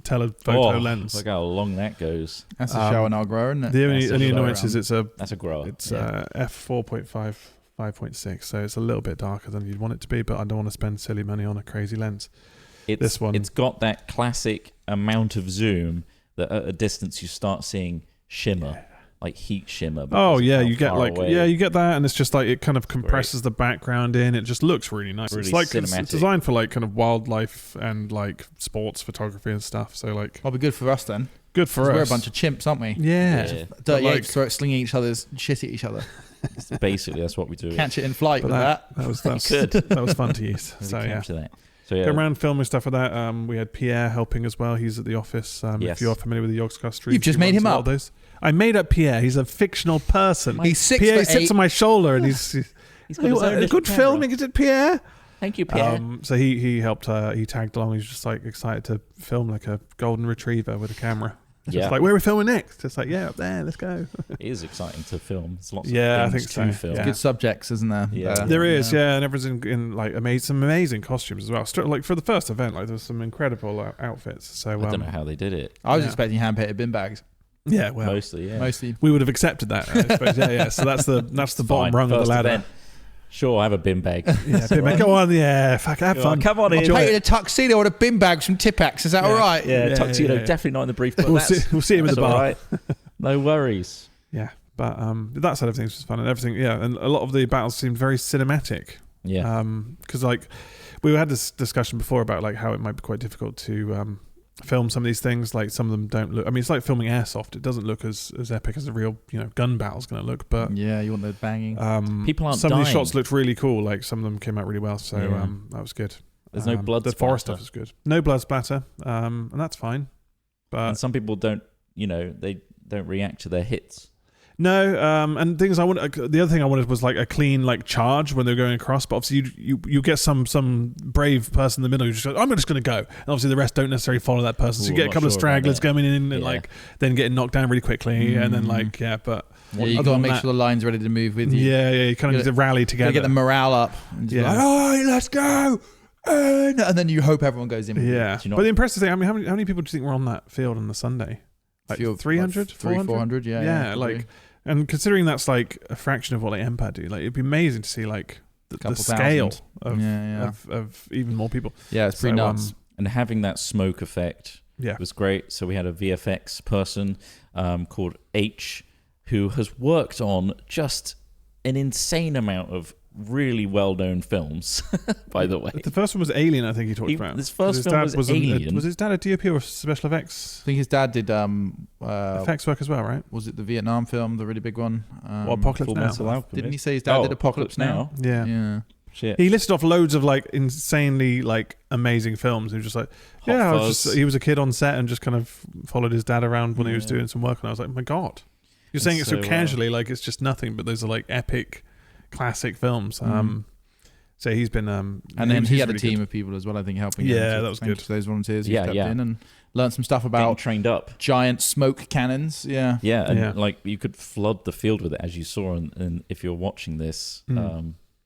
S1: telephoto lens.
S2: Look how long that goes.
S3: That's a show and I'll grow, isn't it?
S1: The
S2: That's
S1: only
S2: a blow
S1: annoyance is it's
S2: That's a grower.
S1: f4.5 5.6, so it's a little bit darker than you'd want it to be, but I don't want to spend silly money on a crazy lens. This one,
S2: it's got that classic amount of zoom that at a distance you start seeing shimmer, like heat shimmer.
S1: Oh
S2: because of
S1: yeah,
S2: how
S1: you get
S2: far
S1: like
S2: away.
S1: you get that, and it's just like it kind of compresses the background in. It just looks really nice.
S2: Really
S1: it's like it's
S2: cinematic.
S1: designed for like kind of wildlife and like sports photography and stuff. So like
S3: That'll be good for us then.
S1: good for
S3: 'Cause
S1: us.
S3: we're a bunch of chimps, aren't we?
S1: yeah.
S2: Yeah.
S1: But
S3: Dirty
S1: like-
S3: apes throat slinging each other's shit at each other.
S2: Basically, that's what we do.
S3: Catch it in flight
S1: But
S3: with that.
S1: that was
S2: Could.
S1: that was fun to use.
S2: Really
S1: So yeah.
S2: capture that. So yeah,
S1: Going around filming stuff with that. We had Pierre helping as well. He's at the office.
S2: Yes.
S1: If you're familiar with the Yogscast stream,
S3: You've just made him up.
S1: Those. I made up Pierre. He's a fictional person.
S3: He's 6'8".
S1: Pierre sits on my shoulder and he's
S2: he's got his own little
S1: good
S2: camera.
S1: filming. Is it Pierre?
S2: Thank you, Pierre.
S1: So he helped. He tagged along. He's just like excited to film like a golden retriever with a camera. Just
S2: Yeah.
S1: like, where are we filming next? It's like, yeah, up there. Let's go.
S2: It is exciting to film. There's lots
S1: Yeah, I
S2: of things
S1: think
S2: to
S1: so.
S2: film.
S1: Yeah.
S3: Good subjects, isn't there?
S2: Yeah.
S1: There is, yeah, and everyone's in like some amazing costumes as well. Like for the first event, like there's some incredible outfits. So
S2: I don't know how they did it.
S3: I was
S1: Yeah.
S3: expecting hand-painted bin bags.
S1: yeah, well,
S2: Mostly, yeah.
S3: Mostly.
S1: we would have accepted that, I suppose. Yeah. So that's the bottom
S2: Fine.
S1: rung of
S2: First
S1: the ladder.
S2: event. Sure, I have a bin bag.
S1: Yeah, go on, yeah, fuck, have fun.
S2: Come on in.
S1: Enjoy
S3: Painted
S1: it.
S3: a tuxedo or a bin bags from Tipex. Is that all right?
S2: Yeah,
S1: Yeah,
S2: tuxedo,
S1: yeah, yeah.
S2: definitely not in the brief. But
S1: We'll see him at the
S2: that's all
S1: bar.
S2: right. No worries.
S1: Yeah, but that side of things was fun and everything. Yeah, and a lot of the battles seemed very cinematic.
S2: Yeah.
S1: Because like we had this discussion before about like how it might be quite difficult to film some of these things. Like some of them don't look. I mean, it's like filming airsoft. It doesn't look as epic as a real gun battle's going to look. But
S3: Yeah, you want the banging.
S2: People aren't
S1: some of these
S2: dying.
S1: shots looked really cool. Like some of them came out really well. So
S2: Yeah.
S1: that was good.
S2: There's no blood
S1: The
S2: splatter.
S1: forest stuff is good. No blood splatter. And that's fine. But
S2: And some people don't, they don't react to their hits.
S1: no, and things I wanted. The other thing I wanted was like a clean like charge when they're going across. But obviously you get some brave person in the middle who just goes, I'm just going to go. And obviously the rest don't necessarily follow that person. So
S2: Ooh,
S1: you get
S2: I'm
S1: a couple of
S2: not sure about
S1: stragglers
S2: that.
S1: coming in and
S2: Yeah.
S1: like then getting knocked down really quickly, and then like but
S3: Yeah, you got to make sure the line's ready to move with you.
S1: Yeah, you kind of need to rally together.
S3: Get the morale up. And just be like, all right, let's go. And then you hope everyone goes in with you.
S1: But the impressive thing, I mean, how many people do you think were on that field on the Sunday? Like 300?
S3: 400, yeah.
S1: Like, and considering that's like a fraction of what like Empire do, like it'd be amazing to see like the scale of even more people.
S3: Yeah, it's pretty nuts.
S2: And having that smoke effect was great. So we had a VFX person called H, who has worked on just an insane amount of really well-known films, by the way.
S1: The first one was Alien, I think he talked about.
S2: This first film was Alien.
S1: Was his dad a DOP or special effects?
S3: I think his dad did
S1: effects work as well, right?
S3: Was it the Vietnam film, the really big one?
S1: Apocalypse Now?
S3: Didn't he say his dad did Apocalypse Now?
S1: Yeah. Shit. He listed off loads of like insanely like amazing films. He was just like, he was a kid on set and just kind of followed his dad around when he was doing some work, and I was like, my God, you're saying it so casually, like it's just nothing, but those are like epic classic films. So he's been and
S3: then he had a team of people as well, I think, helping him.
S1: That was good.
S3: To those volunteers who stepped in and learned some stuff about
S2: getting trained up
S3: giant smoke cannons.
S2: Like you could flood the field with it, as you saw, and if you're watching this,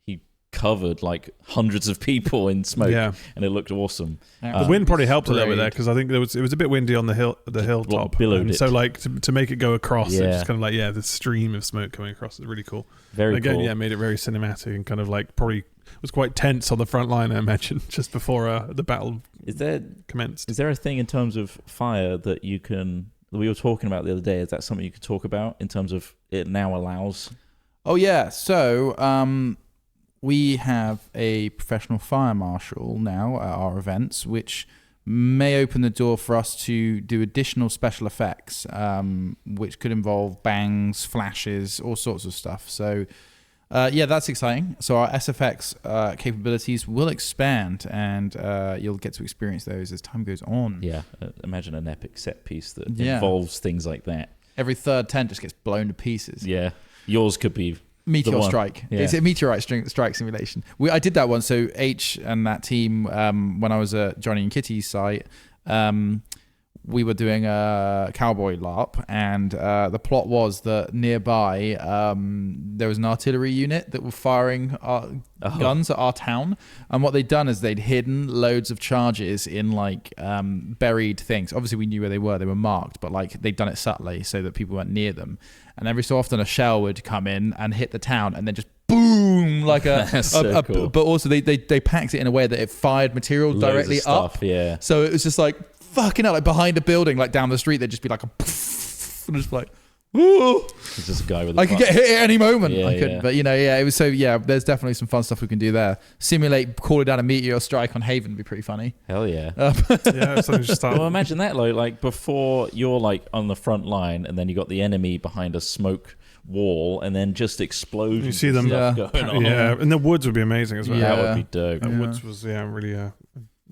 S2: he covered like hundreds of people in smoke, and it looked awesome.
S1: The wind probably helped a little bit there, because I think it was a bit windy on the hilltop,
S2: billowed it.
S1: So like to make it go across, it's just kind of like the stream of smoke coming across is really cool.
S2: Very cool.
S1: Made it very cinematic and kind of like probably was quite tense on the front line, I imagine, just before the battle commenced.
S2: Is there a thing in terms of fire that we were talking about the other day? Is that something you could talk about in terms of it now allows?
S3: Oh yeah, so we have a professional fire marshal now at our events, which may open the door for us to do additional special effects, which could involve bangs, flashes, all sorts of stuff. So, that's exciting. So our SFX capabilities will expand, and you'll get to experience those as time goes on.
S2: Yeah, imagine an epic set piece that involves things like that.
S3: Every third tent just gets blown to pieces.
S2: Yeah, yours could be...
S3: Meteor Strike. Yeah. It's a meteorite strike simulation. I did that one. So H and that team, when I was at Johnny and Kitty's site, we were doing a cowboy LARP, and the plot was that nearby there was an artillery unit that were firing guns at our town, and what they'd done is they'd hidden loads of charges in like buried things. Obviously we knew where they were marked, but like they'd done it subtly so that people weren't near them, and every so often a shell would come in and hit the town and then just boom, like
S2: cool.
S3: But also they packed it in a way that it fired material directly up. So it was just like fucking hell, like behind a building, like down the street, there'd just be like a poof, and just like, ooh.
S2: It's just a guy with
S3: I could get hit at any moment. I couldn't, but it was so, there's definitely some fun stuff we can do there. Simulate calling down a meteor strike on Haven would be pretty funny.
S2: Hell yeah.
S1: Something just
S2: well, imagine that, like before you're like on the front line, and then you got the enemy behind a smoke wall, and then just explosions.
S1: You see them
S2: going on.
S1: Yeah, and the woods would be amazing as well.
S2: That would be dope.
S1: The woods was really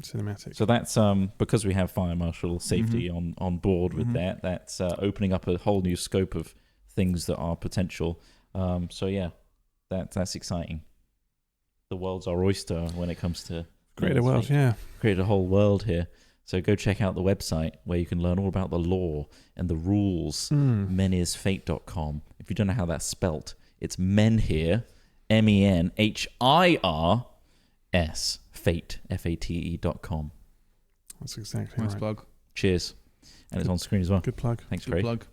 S1: cinematic.
S2: So that's because we have fire marshal safety on board with that's opening up a whole new scope of things that are potential. That's exciting. The world's our oyster when it comes to
S1: create a world.
S2: Create a whole world here. So go check out the website where you can learn all about the lore and the rules. Menhirsfate.com. If you don't know how that's spelt, it's Menhir, MENHIRS, fate, FATE.com.
S1: That's exactly
S3: nice
S1: right.
S3: plug.
S2: Cheers. And it's on screen as well.
S1: Good plug.
S2: Thanks,
S3: Good
S2: Craig.
S3: plug.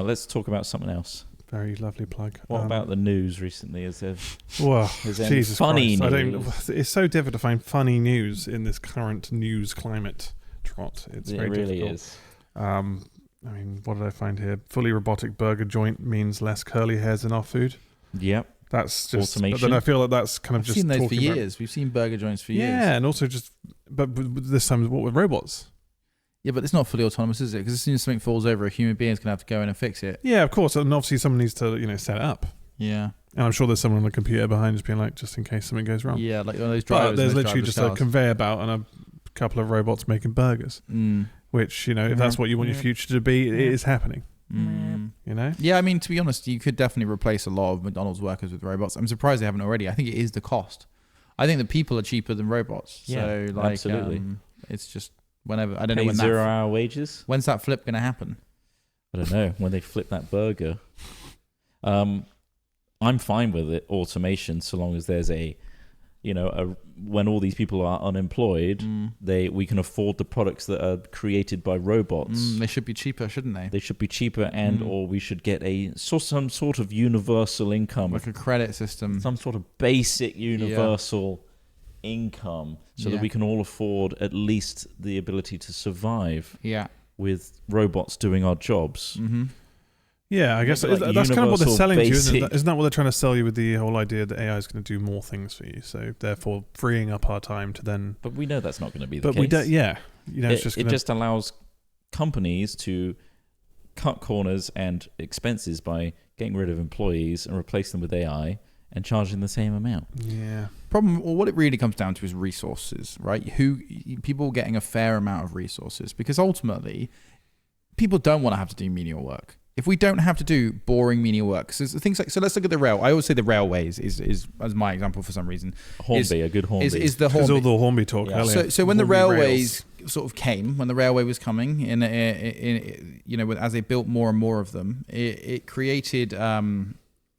S2: Let's talk about something else.
S1: Very lovely plug.
S2: What about the news recently? Is there
S1: Jesus
S2: funny
S1: Christ.
S2: news?
S1: It's so difficult to find funny news in this current news climate, Trott. It
S2: really is.
S1: I mean, what did I find here? Fully robotic burger joint means less curly hairs in our food.
S2: Yep.
S1: That's just
S2: automation.
S1: But then I feel like that's kind of
S3: I've
S1: just
S3: seen those for
S1: years.
S3: years. We've seen burger joints for years.
S1: Yeah, and also but this time what with robots?
S3: Yeah, but it's not fully autonomous, is it? Because as soon as something falls over, a human being's going to have to go in and fix it.
S1: Yeah, of course. And obviously someone needs to, set it up.
S3: Yeah.
S1: And I'm sure there's someone on the computer behind just being like, just in case something goes wrong.
S3: Yeah, like one of those drivers.
S1: But there's literally just a conveyor belt and a couple of robots making burgers. Which, if that's what you want your future to be, it is happening.
S3: Yeah, I mean, to be honest, you could definitely replace a lot of McDonald's workers with robots. I'm surprised they haven't already. I think it is the cost. I think the people are cheaper than robots.
S2: Yeah,
S3: so,
S2: absolutely.
S3: It's just whenever. I don't know when
S2: 0-hour wages.
S3: When's that flip going to happen?
S2: I don't know. When they flip that burger. I'm fine with it, automation, so long as there's when all these people are unemployed, we can afford the products that are created by robots.
S3: They should be cheaper, shouldn't they?
S2: They should be cheaper, or we should get some sort of universal income,
S3: like a credit system,
S2: some sort of basic universal income, so that we can all afford at least the ability to survive.
S3: Yeah,
S2: with robots doing our jobs.
S1: Yeah, I guess that's kind of what they're selling to you, isn't it? Isn't that what they're trying to sell you with the whole idea that AI is going to do more things for you? So therefore, freeing up our time to then.
S2: But we know that's not going to be the case.
S1: But we don't. Yeah,
S2: it just allows companies to cut corners and expenses by getting rid of employees and replace them with AI and charging the same amount.
S1: Yeah.
S3: Problem, or what it really comes down to is resources, right? People getting a fair amount of resources, because ultimately, people don't want to have to do menial work. If we don't have to do boring menial work, so things like, so let's look at the rail. I always say the railways is as my example for some reason.
S2: Hornby, a good Hornby.
S3: Is the Hornby.
S1: All the Hornby talk earlier.
S3: So when the railways sort of came, when the railway was coming, in as they built more and more of them, it created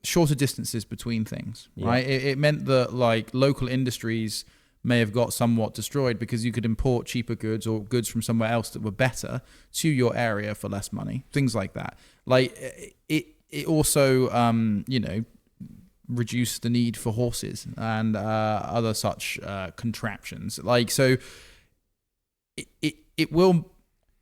S3: shorter distances between things, right? It meant that like local industries may have got somewhat destroyed because you could import cheaper goods or goods from somewhere else that were better to your area for less money, things like that. Like it also, reduced the need for horses and other such contraptions. Like, so it will...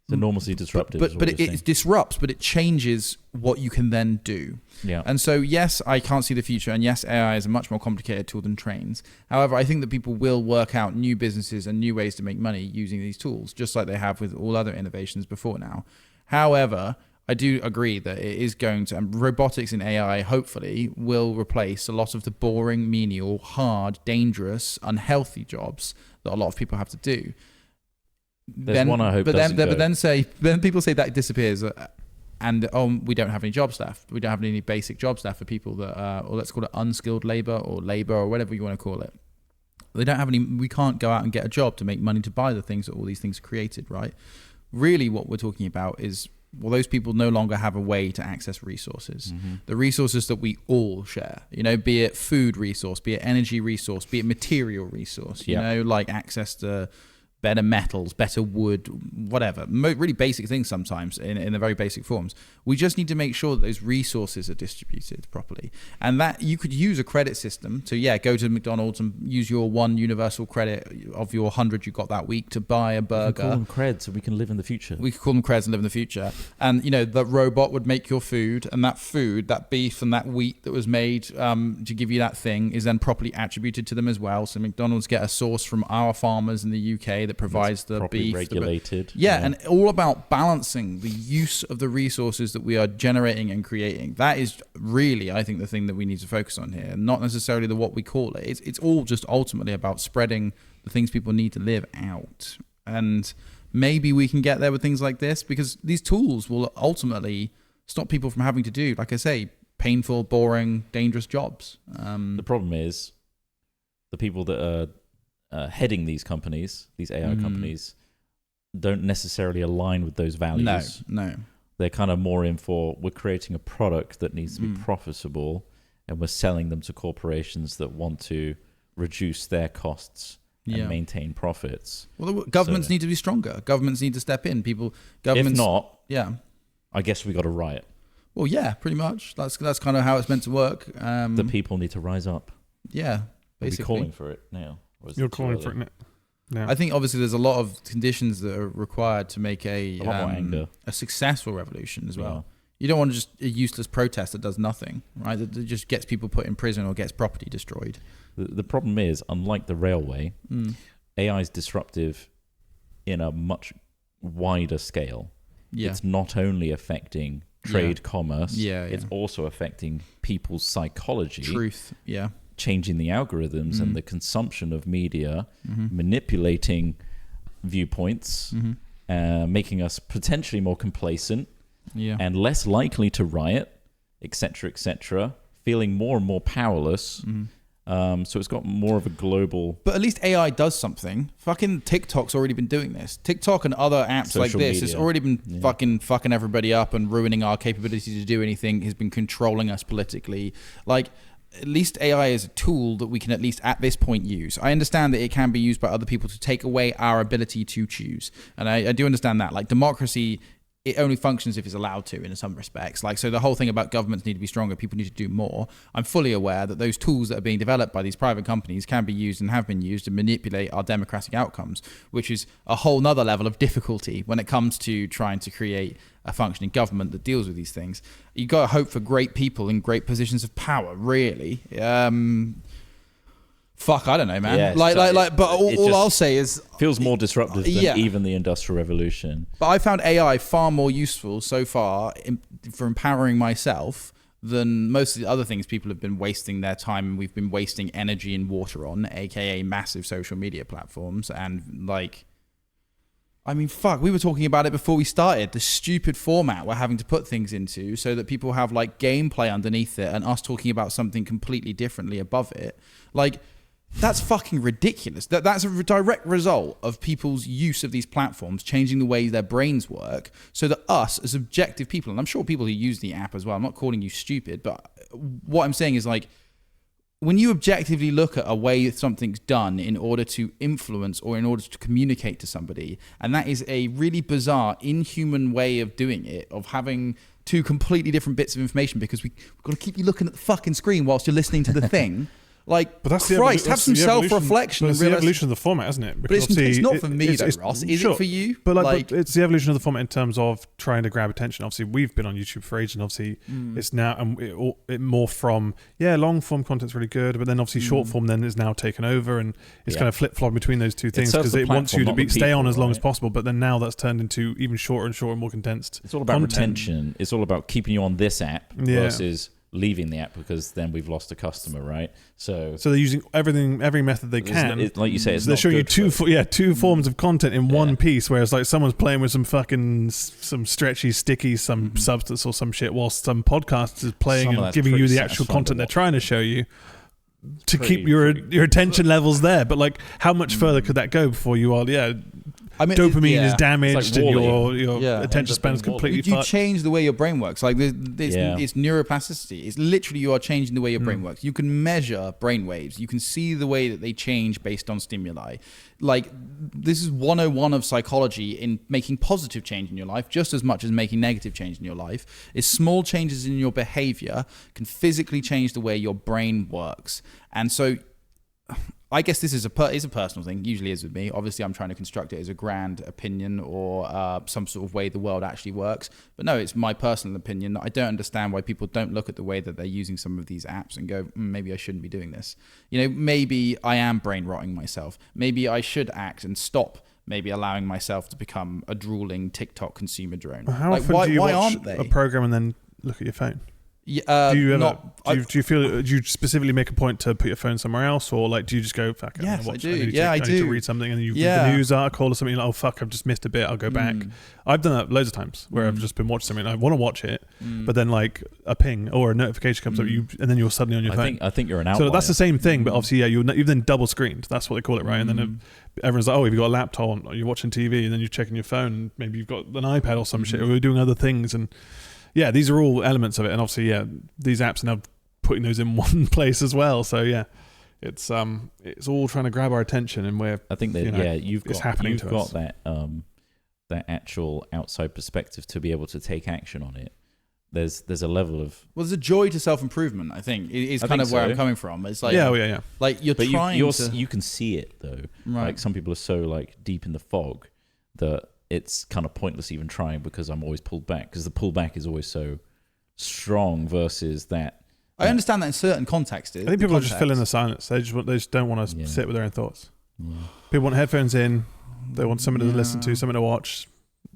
S2: It's enormously disruptive.
S3: But it disrupts, but it changes what you can then do.
S2: Yeah.
S3: And so, yes, I can't see the future. And yes, AI is a much more complicated tool than trains. However, I think that people will work out new businesses and new ways to make money using these tools, just like they have with all other innovations before now. However, I do agree that it is going to, and robotics and AI hopefully will replace a lot of the boring, menial, hard, dangerous, unhealthy jobs that a lot of people have to do.
S2: There's one I hope doesn't go.
S3: But then people say that disappears, and we don't have any jobs left. We don't have any basic jobs left for people that, or let's call it unskilled labor or whatever you want to call it. They don't have any. We can't go out and get a job to make money to buy the things that all these things are created, right? Really, what we're talking about is, well, those people no longer have a way to access resources. The resources that we all share, be it food resource, be it energy resource, be it material resource, like access to better metals, better wood, whatever. Really basic things sometimes in the very basic forms. We just need to make sure that those resources are distributed properly. And that you could use a credit system to, go to McDonald's and use your one universal credit of your 100 you got that week to buy a burger. We can
S2: call them creds so we can live in the future.
S3: We could call them creds and live in the future. And, the robot would make your food, and that food, that beef and that wheat that was made to give you that thing is then properly attributed to them as well. So McDonald's get a source from our farmers in the UK that provides the beef.
S2: Regulated.
S3: And all about balancing the use of the resources that we are generating and creating. That is really, I think, the thing that we need to focus on here, not necessarily what we call it. It's all just ultimately about spreading the things people need to live out. And maybe we can get there with things like this, because these tools will ultimately stop people from having to do, like I say, painful, boring, dangerous jobs.
S2: The problem is the people that are heading these companies, these AI companies, don't necessarily align with those values.
S3: No.
S2: They're kind of more in for, we're creating a product that needs to be profitable, and we're selling them to corporations that want to reduce their costs and maintain profits.
S3: Well, governments need to be stronger. Governments need to step in. Governments,
S2: if not, I guess we got to riot.
S3: Well, yeah, pretty much. That's kind of how it's meant to work.
S2: The people need to rise up.
S3: Yeah, basically.
S2: Are we calling for it now?
S1: You're calling for it now. No.
S3: I think obviously there's a lot of conditions that are required to make a successful revolution as well. You don't want just a useless protest that does nothing, right? That just gets people put in prison or gets property destroyed.
S2: The problem is, unlike the railway, AI is disruptive in a much wider scale. Yeah. It's not only affecting trade, commerce, it's also affecting people's psychology.
S3: Truth,
S2: changing the algorithms and the consumption of media, manipulating viewpoints, making us potentially more complacent and less likely to riot, etc., feeling more and more powerless, So it's got more of a global.
S3: But at least AI does something. Fucking TikTok's already been doing this. TikTok and other apps
S2: Social
S3: like this
S2: media.
S3: has already been fucking everybody up and ruining our capability to do anything. Has been controlling us politically. Like, at least AI is a tool that we can at least at this point use. I understand that it can be used by other people to take away our ability to choose, and I do understand that. Like, democracy, it only functions if it's allowed to in some respects. Like, so the whole thing about governments need to be stronger, people need to do more. I'm fully aware that those tools that are being developed by these private companies can be used and have been used to manipulate our democratic outcomes, which is a whole nother level of difficulty when it comes to trying to create a functioning government that deals with these things. You got to hope for great people in great positions of power, really. Fuck, I don't know, man.
S2: Yeah,
S3: But all I'll say is
S2: feels more disruptive than even the Industrial Revolution.
S3: But I found AI far more useful so far for empowering myself than most of the other things people have been wasting their time and we've been wasting energy and water on, aka massive social media platforms. And like, I mean, fuck, we were talking about it before we started. The stupid format we're having to put things into so that people have like gameplay underneath it and us talking about something completely differently above it. Like, that's fucking ridiculous. That's a direct result of people's use of these platforms changing the way their brains work so that us as objective people, and I'm sure people who use the app as well, I'm not calling you stupid, but what I'm saying is, like, when you objectively look at a way something's done in order to influence or in order to communicate to somebody, and that is a really bizarre, inhuman way of doing it, of having two completely different bits of information because we've got to keep you looking at the fucking screen whilst you're listening to the thing. Like, but that's Christ, have some self-reflection.
S1: It's the evolution of the format, isn't it?
S3: Because but it's not for me, though, Ross. Is it for you?
S1: But like, it's the evolution of the format in terms of trying to grab attention. Obviously, we've been on YouTube for ages, and obviously, it's now and it more from long form content's really good, but then obviously short form then is now taken over, and it's kind of flip flop between those two things because it wants you to stay on as long as possible. But then now that's turned into even shorter and shorter, more condensed.
S2: It's all about retention. It's all about keeping you on this app versus leaving the app because then we've lost a customer, right? So
S1: they're using every method they can.
S2: Like you say, it's
S1: they're showing you two forms of content in one piece, whereas like someone's playing with some stretchy, sticky, some substance or some shit, whilst some podcast is playing and giving you the actual content they're trying to show you to keep your attention levels there. But like, how much further could that go before you are? I mean, dopamine is damaged and your attention span is completely fucked.
S3: You change the way your brain works. Like, it's neuroplasticity. It's literally you are changing the way your brain works. You can measure brain waves. You can see the way that they change based on stimuli. Like, this is 101 of psychology in making positive change in your life just as much as making negative change in your life. Is small changes in your behavior can physically change the way your brain works. And so I guess this is a personal thing, usually is with me. Obviously, I'm trying to construct it as a grand opinion or some sort of way the world actually works. But no, it's my personal opinion. I don't understand why people don't look at the way that they're using some of these apps and go, maybe I shouldn't be doing this. Maybe I am brain rotting myself. Maybe I should act and stop maybe allowing myself to become a drooling TikTok consumer drone.
S1: How often do you watch a program and then look at your phone? Do you specifically make a point to put your phone somewhere else, or like do you just go fuck it?
S3: Yes, I do.
S1: I need to read something, and then you read the news article or something. Like, oh fuck, I've just missed a bit. I'll go back. I've done that loads of times where I've just been watching something. And I want to watch it, but then like a ping or a notification comes up, and then you're suddenly on your phone.
S2: I think you're an outlier.
S1: So that's the same thing, but obviously, you've then double screened. That's what they call it, right? And then everyone's like, oh, you've got a laptop, or you're watching TV, and then you're checking your phone. And maybe you've got an iPad or some shit, or you're doing other things, and yeah, these are all elements of it, and obviously, these apps are now putting those in one place as well. So it's all trying to grab our attention, and
S2: I think that you've got that that actual outside perspective to be able to take action on it. There's a level of
S3: there's a joy to self-improvement. I think is kind of where I'm coming from. It's like like you're trying
S2: you can see it though. Right. Like some people are so like deep in the fog that it's kind of pointless even trying because I'm always pulled back because the pullback is always so strong versus that.
S3: I understand that in certain contexts.
S1: I think people are just filling the silence. They just don't want to sit with their own thoughts. Yeah. People want headphones in. They want somebody to listen to, something to watch.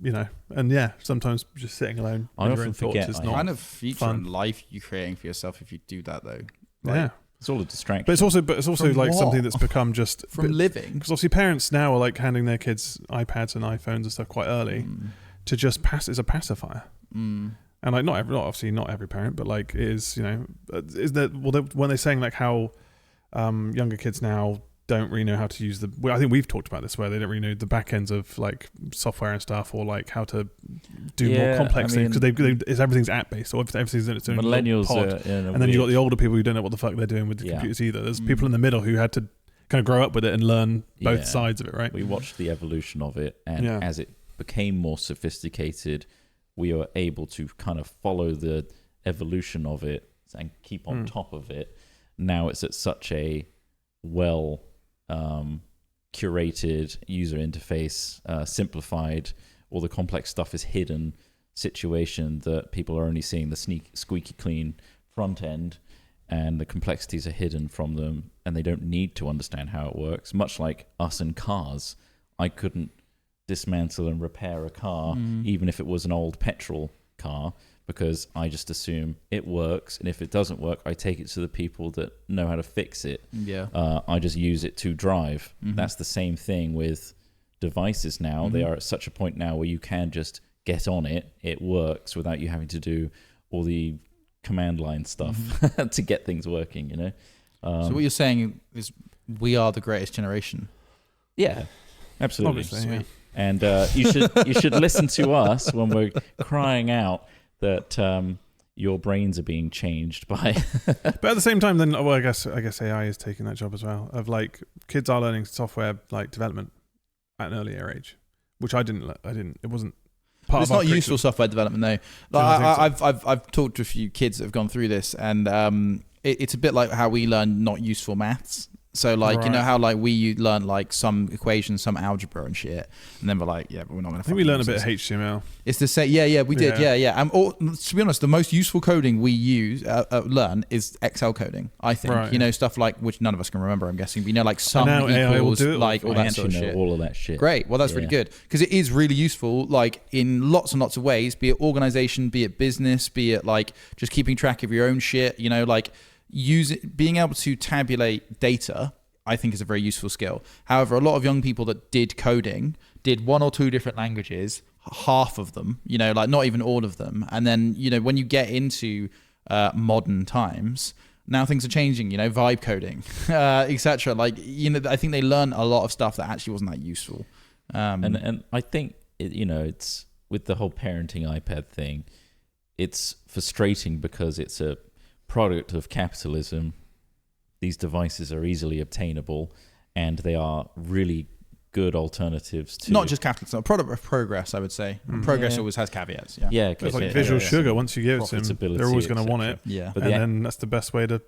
S1: And sometimes just sitting alone.
S2: I often forget.
S3: It's not kind of feature in life you're creating for yourself if you do that though.
S2: It's all a distraction.
S1: But it's also like something that's become just
S3: from living.
S1: Because obviously parents now are like handing their kids iPads and iPhones and stuff quite early to just pass as a pacifier. And like not every parent, but like it is, is that when they're saying like how younger kids now don't really know how to use I think we've talked about this, where they don't really know the back ends of like software and stuff, or like how to do more complex things, because everything's app based, or everything's in its own
S2: millennials
S1: pod. And then you've got the older people who don't know what the fuck they're doing with the computers either. There's people in the middle who had to kind of grow up with it and learn both sides of it, right?
S2: We watched the evolution of it, and as it became more sophisticated, we were able to kind of follow the evolution of it and keep on top of it. Now it's at such a curated user interface, simplified, all the complex stuff is hidden situation that people are only seeing the squeaky clean front end, and the complexities are hidden from them, and they don't need to understand how it works. Much like us and cars, I couldn't dismantle and repair a car, even if it was an old petrol car, because I just assume it works, and if it doesn't work, I take it to the people that know how to fix it. I just use it to drive. That's the same thing with devices now. They are at such a point now where you can just get on it works, without you having to do all the command line stuff to get things working, you know.
S3: So what you're saying is we are the greatest generation.
S2: Yeah, absolutely.
S1: Obviously,
S2: and you should listen to us when we're crying out that your brains are being changed by.
S1: But at the same time, then, I guess AI is taking that job as well. Of like, kids are learning software like development at an earlier age, which I didn't. It wasn't.
S3: It's not useful software development though. Like, I've talked to a few kids that have gone through this, and it's a bit like how we learn not useful maths. So like, you know how like we learn like some equations, some algebra and shit, and then we're like, but we're not going to.
S1: I think we learned a bit of HTML.
S3: It's the same. Yeah, we did. Yeah. To be honest, the most useful coding we learn is Excel coding. I think stuff like, which none of us can remember, I'm guessing. But like sum equals, like all that sort of shit.
S2: All of that shit.
S3: Great. Well, that's really good, because it is really useful, like in lots and lots of ways. Be it organization, be it business, be it like just keeping track of your own shit. You know, like. Being able to tabulate data, I think, is a very useful skill. However, a lot of young people that did coding did one or two different languages, half of them, like not even all of them. And then, when you get into modern times, now things are changing, vibe coding, etc. Like, I think they learn a lot of stuff that actually wasn't that useful.
S2: And I think, it's with the whole parenting iPad thing, it's frustrating because it's a product of capitalism. These devices are easily obtainable, and they are really good alternatives to
S3: not just capitalism, a product of progress, I would say. Progress always has caveats.
S1: It's like visual sugar. Once you give it to them, they're always going to want it. But then that's the best way to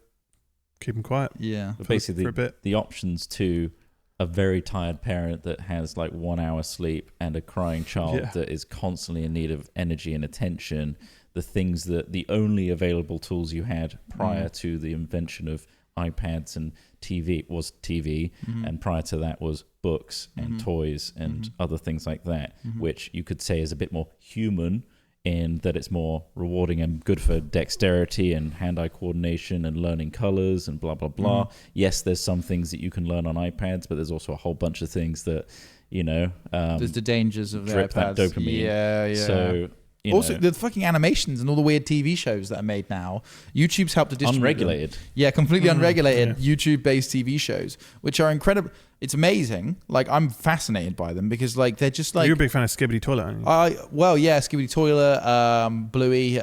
S1: keep them quiet.
S2: But basically,
S1: for a bit.
S2: The options to a very tired parent that has like 1 hour sleep and a crying child that is constantly in need of energy and attention. The things that the only available tools you had prior to the invention of iPads and TV was TV, and prior to that was books and toys and other things like that, which you could say is a bit more human in that it's more rewarding and good for dexterity and hand-eye coordination and learning colors and blah, blah, blah. Yes, there's some things that you can learn on iPads, but there's also a whole bunch of things that,
S3: there's the dangers of the
S2: drip
S3: iPads.
S2: That dopamine. So...
S3: Also, the fucking animations and all the weird TV shows that are made now. YouTube's helped to distribute
S2: unregulated.
S3: Them. Yeah, completely unregulated YouTube-based TV shows, which are incredible. It's amazing. Like, I'm fascinated by them because, like, they're just like.
S1: You're a big fan of Skibbity Toilet, aren't you?
S3: Skibbity Toilet, Bluey.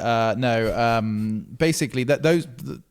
S3: Basically,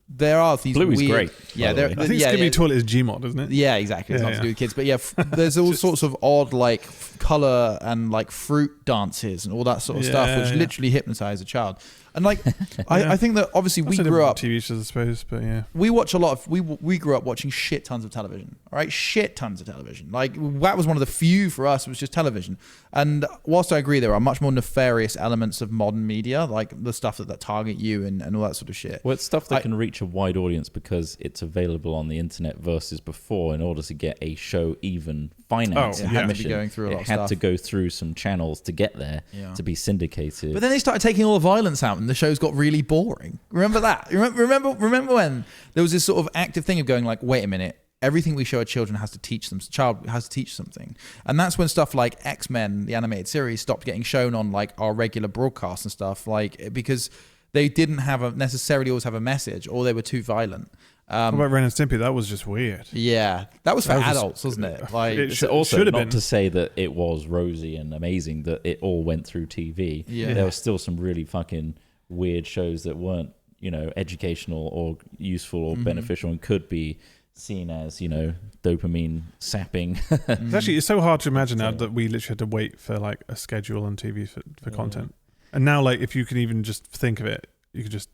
S3: there are these
S2: Bluey's
S3: weird.
S2: Great.
S3: Yeah,
S1: I think Skibbity Toilet is Gmod, isn't it?
S3: Yeah, exactly. It's not to do with kids, but there's all sorts of odd like color and like fruit dances and all that sort of stuff, which literally hypnotize a child. And like, I think that obviously we grew up
S1: TV shows, I suppose, but
S3: we watch a lot of we grew up watching shit tons of television. All right, shit tons of television. Like that was one of the few for us. It was just television. And whilst I agree there are much more nefarious elements of modern media, like the stuff that target you and all that sort of shit.
S2: Well, it's stuff that can reach a wide audience because it's available on the internet versus before. In order to get a show even financed,
S3: it had to be going through a lot of stuff.
S2: It had to go through some channels to get there to be syndicated.
S3: But then they started taking all the violence out, and the shows got really boring. Remember that? Remember when there was this sort of active thing of going like, wait a minute, everything we show our children has to teach them. Child has to teach something, and that's when stuff like X-Men, the animated series, stopped getting shown on like our regular broadcasts and stuff, like because they didn't necessarily always have a message, or they were too violent.
S1: What about Ren and Stimpy? That was just weird.
S3: Yeah, that was for
S1: That was
S3: adults, wasn't it? Like,
S1: it
S2: It's also
S1: should have
S2: not
S1: been.
S2: to say that it was rosy and amazing that it all went through TV.
S3: Yeah.
S2: There were still some really fucking weird shows that weren't, educational or useful or beneficial and could be seen as, dopamine sapping.
S1: It's so hard to imagine now that we literally had to wait for like a schedule on TV for content. And now, like, if you can even just think of it, you could just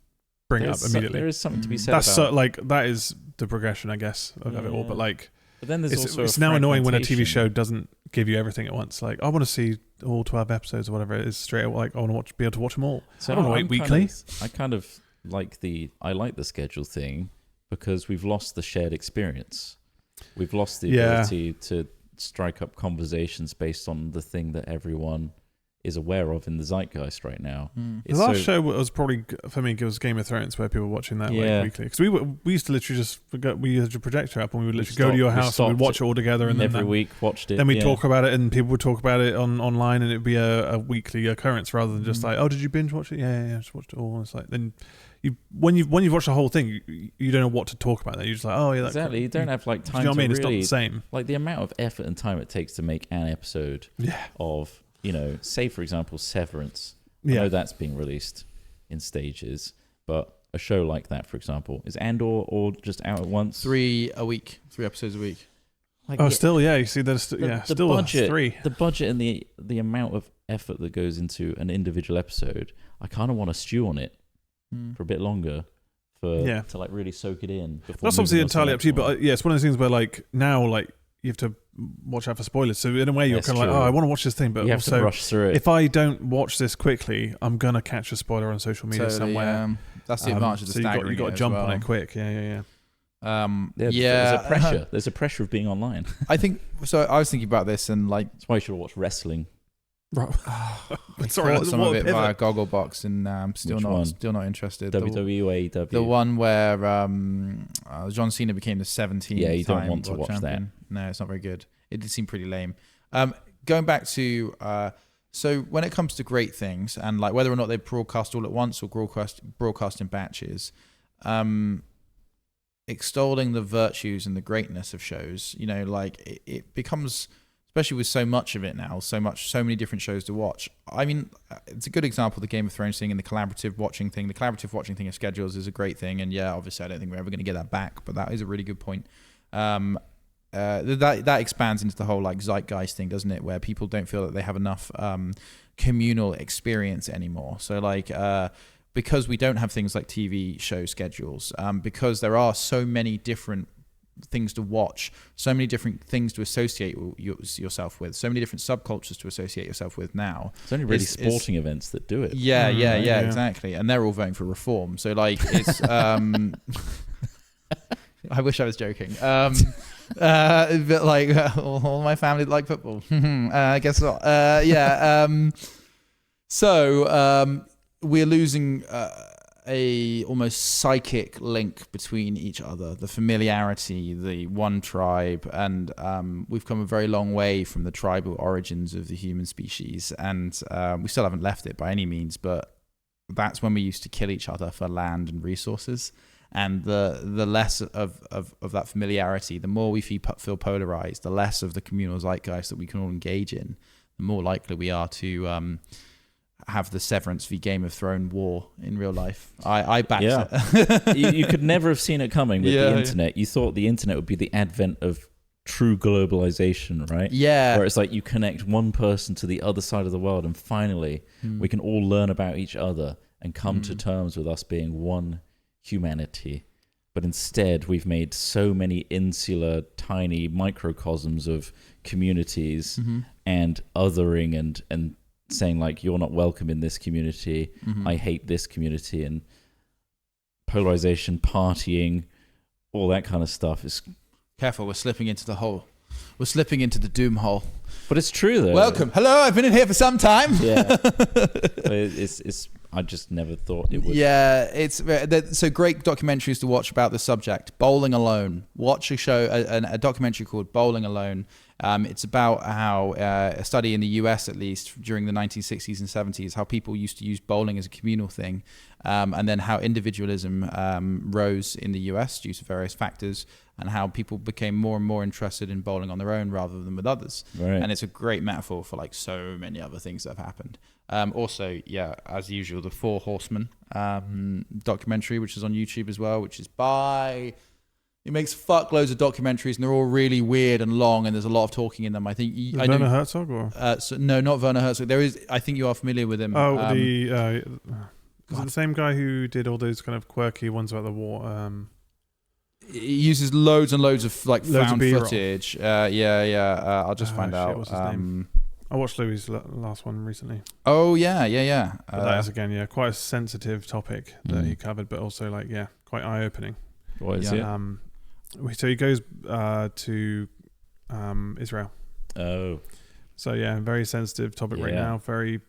S1: bring it up immediately.
S2: There is something to be said
S1: That's
S2: about
S1: that is the progression, I guess, of it all. But like,
S2: But then there's also
S1: it's now annoying when a TV
S2: fragmentation.
S1: show doesn't give you everything at once. Like, I want to see all 12 episodes or whatever it is straight away. Like, I want to be able to watch them all.
S2: So
S1: I don't want to wait weekly.
S2: I kind of like the schedule thing because we've lost the shared experience. We've lost the ability to strike up conversations based on the thing that everyone is aware of in the zeitgeist right now.
S1: The last show was probably, for me, it was Game of Thrones, where people were watching that like weekly. Because we used to literally just forget, we had a projector up and we would literally go to your house and we'd watch it all together. And
S2: every week watched it.
S1: Then we'd talk about it and people would talk about it online and it'd be a weekly occurrence rather than just like, oh, did you binge watch it? Yeah, just watched it all. And it's like, then when you've watched the whole thing, you don't know what to talk about. You're just like, oh yeah, that's
S2: exactly. You don't have like time.
S1: You know what I mean?
S2: To
S1: It's not
S2: really,
S1: the same.
S2: Like the amount of effort and time it takes to make an episode of, say for example, Severance. I know that's being released in stages, but a show like that, for example, is Andor or just out at once?
S3: 3 episodes a week.
S2: Like,
S1: still, you see, there's still
S2: budget,
S1: 3.
S2: The budget and the amount of effort that goes into an individual episode, I kind of want to stew on it for a bit longer to like really soak it in.
S1: That's obviously entirely up to you, but it's one of those things where like now like you have to watch out for spoilers. So in a way, you're kind of like, oh, I want to watch this thing, but
S2: you have
S1: also
S2: to rush through it.
S1: If I don't watch this quickly, I'm gonna catch a spoiler on social media somewhere.
S3: That's the advantage of the staggering.
S1: You got to jump on it quick. Yeah.
S2: There's a pressure. There's a pressure of being online.
S3: I think so. I was thinking about this and like
S2: that's why you should watch wrestling.
S1: Right.
S3: Sorry, some of it via Gogglebox, and still not interested.
S2: WWE or AEW?
S3: The one where John Cena became the 17th.
S2: Yeah, you don't want to watch
S3: champion. That. No, it's not very good. It did seem pretty lame. Going back to so when it comes to great things and like whether or not they broadcast all at once or broadcast in batches, extolling the virtues and the greatness of shows, like it becomes. Especially with so much of it now, so many different shows to watch. I mean, it's a good example of the Game of Thrones thing and the collaborative watching thing. The collaborative watching thing of schedules is a great thing, and obviously I don't think we're ever going to get that back, but that is a really good point. That expands into the whole like zeitgeist thing, doesn't it? Where people don't feel that they have enough communal experience anymore. So like because we don't have things like TV show schedules, because there are so many different things to watch, so many different things to associate yourself with, so many different subcultures to associate yourself with now.
S2: It's only really sporting events that do it.
S3: Yeah, exactly. And they're all voting for reform. So like it's I wish I was joking. But like all my family like football. I guess not. So we're losing a almost psychic link between each other, the familiarity, the one tribe, and we've come a very long way from the tribal origins of the human species, and we still haven't left it by any means, but that's when we used to kill each other for land and resources. And the less of that familiarity, the more we feel polarized, the less of the communal zeitgeist that we can all engage in, the more likely we are to have the Severance v Game of Thrones war in real life. I backed it.
S2: you could never have seen it coming with the internet. You thought the internet would be the advent of true globalization, right?
S3: Yeah.
S2: Where it's like you connect one person to the other side of the world and finally we can all learn about each other and come to terms with us being one humanity. But instead we've made so many insular, tiny microcosms of communities and othering and saying like you're not welcome in this community, I hate this community, and polarization, partying, all that kind of stuff is
S3: careful. We're slipping into the hole. We're slipping into the doom hole.
S2: But it's true though.
S3: Welcome. Hello. I've been in here for some time.
S2: Yeah. It's. I just never thought it would.
S3: Yeah, it's so great documentaries to watch about the subject. Bowling Alone. Watch a show, a documentary called Bowling Alone. It's about how a study in the US, at least during the 1960s and 70s, how people used to use bowling as a communal thing, and then how individualism rose in the US due to various factors, and how people became more and more interested in bowling on their own rather than with others.
S2: Right.
S3: And it's a great metaphor for like so many other things that have happened. Also, yeah, as usual, the Four Horsemen documentary, which is on YouTube as well, which is by... He makes fuckloads of documentaries, and they're all really weird and long, and there's a lot of talking in them. I think
S1: Werner Herzog, or
S3: no, not Werner Herzog. There is. I think you are familiar with him.
S1: is it the same guy who did all those kind of quirky ones about the war?
S3: He uses loads and loads of like
S1: Loads of
S3: found
S1: B-roll.
S3: footage. I'll just find out.
S1: What's his name? I watched Louis' last one recently.
S3: Oh yeah.
S1: But that is again, quite a sensitive topic that he covered, but also like quite eye opening.
S2: What is it?
S1: So he goes to Israel.
S2: Oh.
S1: So very sensitive topic right now. Very,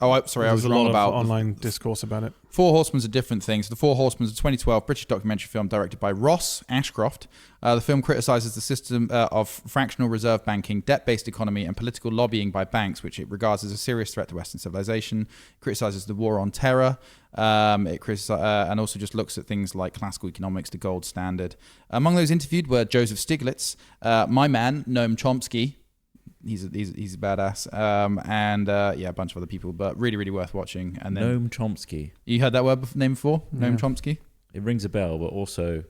S3: Sorry, I was
S1: There's a
S3: wrong
S1: lot
S3: about
S1: of online discourse about it.
S3: Four Horsemen's a different thing. So The Four Horsemen is a 2012 British documentary film directed by Ross Ashcroft. The film criticises the system of fractional reserve banking, debt-based economy, and political lobbying by banks, which it regards as a serious threat to Western civilization. It criticises the war on terror. And also just looks at things like classical economics, the gold standard. Among those interviewed were Joseph Stiglitz, my man, Noam Chomsky. He's a badass, and a bunch of other people, but really, really worth watching. And then
S2: Noam Chomsky.
S3: You heard that name before? Noam Chomsky?
S2: It rings a bell, but also,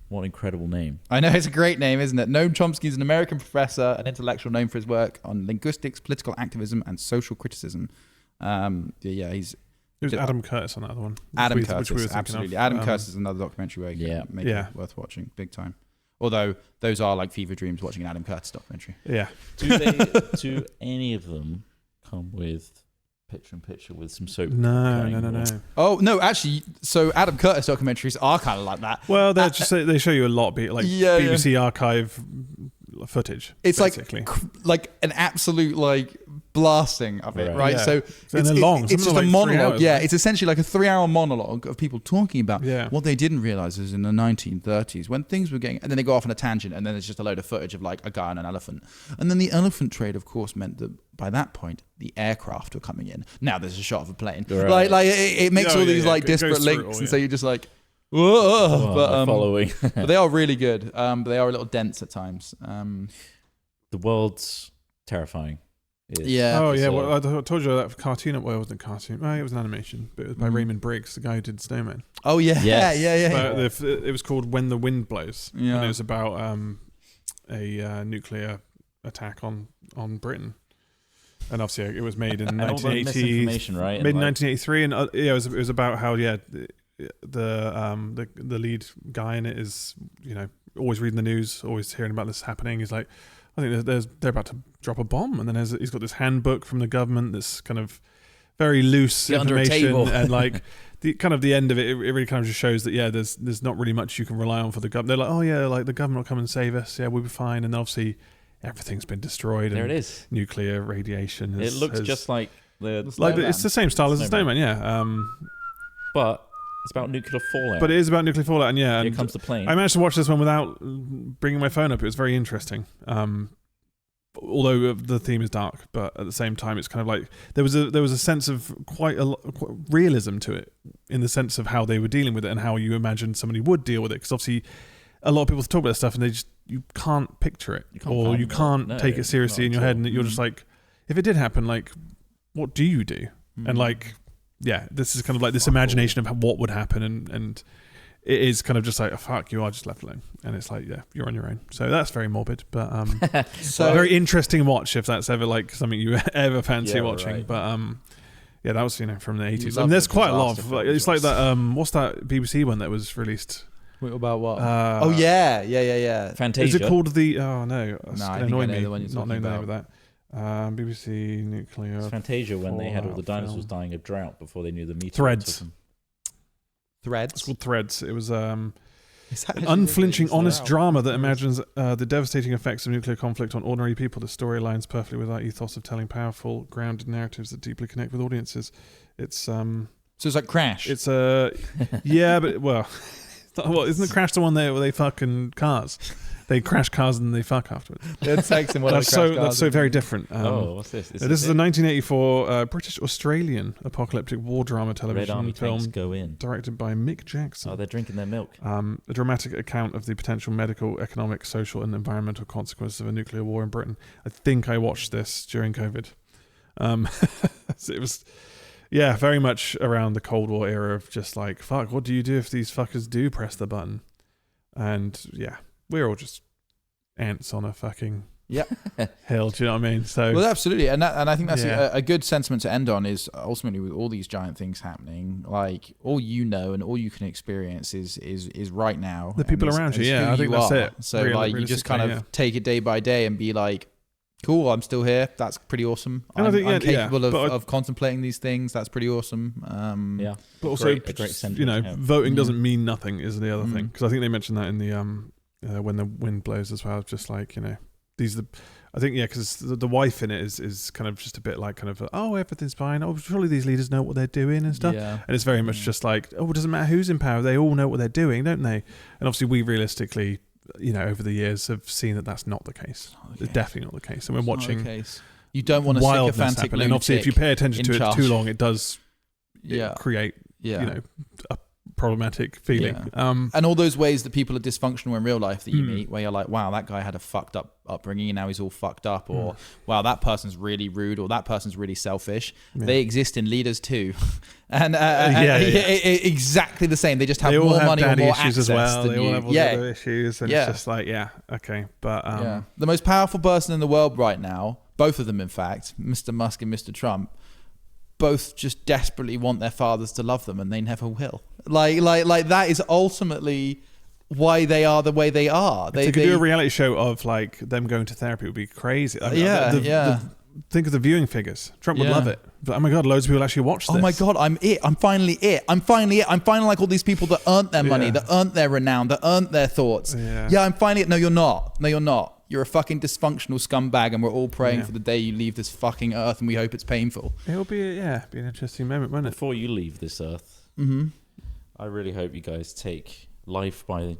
S2: what an incredible name.
S3: I know, it's a great name, isn't it? Noam Chomsky is an American professor and intellectual known for his work on linguistics, political activism, and social criticism. It
S1: was Adam Curtis on that other one.
S3: Adam
S1: Curtis,
S3: absolutely. Adam Curtis is another documentary where maybe worth watching, big time. Although those are like fever dreams watching an Adam Curtis documentary.
S1: Yeah.
S2: Do any of them come with picture-in-picture with some soap?
S1: No.
S3: Oh no, actually, so Adam Curtis documentaries are kind of like that.
S1: Well, they show you a lot, BBC archive footage.
S3: It's
S1: basically.
S3: like an absolute like blasting of it, right?
S1: Yeah.
S3: So
S1: it's long.
S3: It's just
S1: like
S3: a monologue.
S1: hours,
S3: It's essentially like a 3-hour monologue of people talking about what they didn't realize is in the 1930s when things were getting, and then they go off on a tangent, and then it's just a load of footage of like a guy on an elephant, and then the elephant trade, of course, meant that by that point the aircraft were coming in. Now there's a shot of a plane.
S2: Right.
S3: Like it makes all these like disparate links, and so you're just like, whoa. But
S2: following.
S3: but they are really good. But they are a little dense at times.
S2: The world's terrifying.
S3: Yeah.
S1: Oh yeah. Well, I told you that cartoon. Well, it wasn't a cartoon. Well, it was an animation, but it was by Raymond Briggs, the guy who did Snowman.
S3: Oh yeah.
S2: Yes.
S1: But it was called When the Wind Blows.
S3: Yeah.
S1: And it was about a nuclear attack on Britain. And obviously, it was made in 1980.
S2: Right?
S1: Made in 1983, and it was about how the lead guy in it is always reading the news, always hearing about this happening. He's like, I think they're about to drop a bomb, and then he's got this handbook from the government, this kind of very loose information, and like the end of it, it really kind of just shows that there's not really much you can rely on for the government. They're like, like the government will come and save us, we'll be fine, and obviously everything's been destroyed.
S2: There
S1: and
S2: it is.
S1: Nuclear radiation.
S2: It looks just like the
S1: Snowman. It's the same style as the Snowman,
S2: but it's about nuclear fallout.
S1: But it is about nuclear fallout, and
S2: here comes the plane.
S1: I managed to watch this one without bringing my phone up. It was very interesting. Although the theme is dark, but at the same time, it's kind of like there was a sense of quite realism to it, in the sense of how they were dealing with it and how you imagine somebody would deal with it. Because obviously, a lot of people talk about this stuff and you can't picture it, or you can't take it seriously in your head, and you're just like, if it did happen, like, what do you do? And like, this is kind of like this imagination of what would happen, and it is kind of just like, oh, fuck, you are just left alone, and it's like, you're on your own. So that's very morbid, but so a very interesting watch if that's ever like something you ever fancy watching. Right. But that was from the 80s. And there's quite a lot of it's like that. What's that BBC one that was released?
S3: Wait, about what?
S1: Yeah.
S2: Fantasia.
S1: Is it called the? Oh no,
S3: no, I think I know the one you're talking
S1: not knowing the name
S3: about.
S1: of that. BBC nuclear.
S2: It's Fantasia when they had all the dinosaurs
S1: film.
S2: dying of drought before they knew the meteor.
S3: Threads.
S1: It's called Threads. It was an unflinching, honest drama that imagines the devastating effects of nuclear conflict on ordinary people. The story aligns perfectly with our ethos of telling powerful, grounded narratives that deeply connect with audiences. It's
S3: so it's like Crash.
S1: It's but What, isn't the crash the one there where they fucking cars? They crash cars and they fuck afterwards.
S3: They had sex in one of the crash cars.
S1: That's so very different.
S2: What's this?
S1: This is a 1984 British-Australian apocalyptic war drama
S2: Red
S1: television
S2: Army
S1: film
S2: tanks go in.
S1: directed by Mick Jackson.
S2: Oh, they're drinking their milk.
S1: A dramatic account of the potential medical, economic, social, and environmental consequences of a nuclear war in Britain. I think I watched this during COVID. So it was, very much around the Cold War era of just like, fuck, what do you do if these fuckers do press the button? And we're all just ants on a fucking hill. Do you know what I mean? So
S3: well, absolutely, and I think that's a good sentiment to end on. Is ultimately with all these giant things happening, like all you know and all you can experience is right now.
S1: The people around you. I think that's it.
S3: So like you just kind of take it day by day and be like, cool, I'm still here. That's pretty awesome. I'm capable of contemplating these things. That's pretty awesome.
S1: But also,
S2: a great sentiment,
S1: voting doesn't mean nothing is the other thing, because I think they mentioned that in the when the wind blows as well. Just like, these are I think because the wife in it is kind of just a bit like everything's fine. Oh, surely these leaders know what they're doing and stuff. Yeah. And it's very much just like, it doesn't matter who's in power. They all know what they're doing, don't they? And obviously we realistically, over the years have seen that that's not the case. It's definitely not the case. And we're watching.
S3: You don't want to sycophantic lunatic.
S1: And obviously, if you pay attention to it too long, it does create a problematic feeling.
S3: And all those ways that people are dysfunctional in real life that you meet, where you're like, wow, that guy had a fucked up upbringing and now he's all fucked up, or wow, that person's really rude, or that person's really selfish. They exist in leaders too. And exactly the same. They just have more money or more access
S1: as well.
S3: than
S1: they all have all the other issues, and it's just like, but
S3: the most powerful person in the world right now, both of them in fact, Mr. Musk and Mr. Trump, both just desperately want their fathers to love them, and they never will. Like that is ultimately why they are the way they are.
S1: They could do a reality show of like them going to therapy. It would be crazy. Think of the viewing figures. Trump would love it. But oh my god, loads of people actually watch this.
S3: Oh my god, I'm finally it. I'm finally like all these people that earned their money, that earned their renown, that earned their thoughts. I'm finally it. No, you're not. You're a fucking dysfunctional scumbag, and we're all praying for the day you leave this fucking earth, and we hope it's painful.
S1: It'll be an interesting moment, won't it?
S2: Before you leave this earth, I really hope you guys take life by,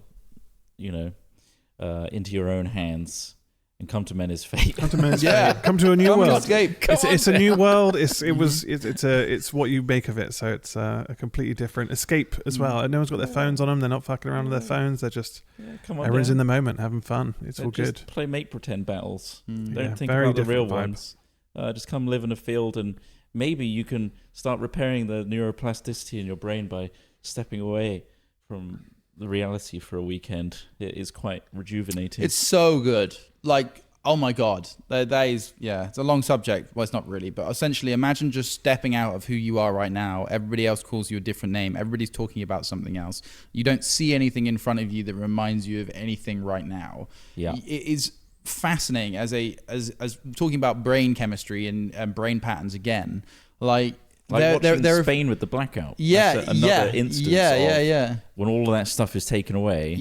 S2: into your own hands and come to men's fate.
S1: Come to men's fate. Come to a new world. It's a new world. It's what you make of it. So it's a completely different escape as well. And no one's got their phones on them. They're not fucking around with their phones. They're just everyone's in the moment, having fun. It's all good.
S2: Just play make pretend battles. Don't think about the real ones. Just come live in a field, and maybe you can start repairing the neuroplasticity in your brain by stepping away from the reality for a weekend. It is quite rejuvenating.
S3: It's so good. Like, oh my god, that is it's a long subject. Well, it's not really, but essentially imagine just stepping out of who you are right now. Everybody else calls you a different name. Everybody's talking about something else. You don't see anything in front of you that reminds you of anything right now. It is fascinating as talking about brain chemistry and brain patterns again. Like
S2: watching Spain with the blackout. That's another instance of when all of that stuff is taken away,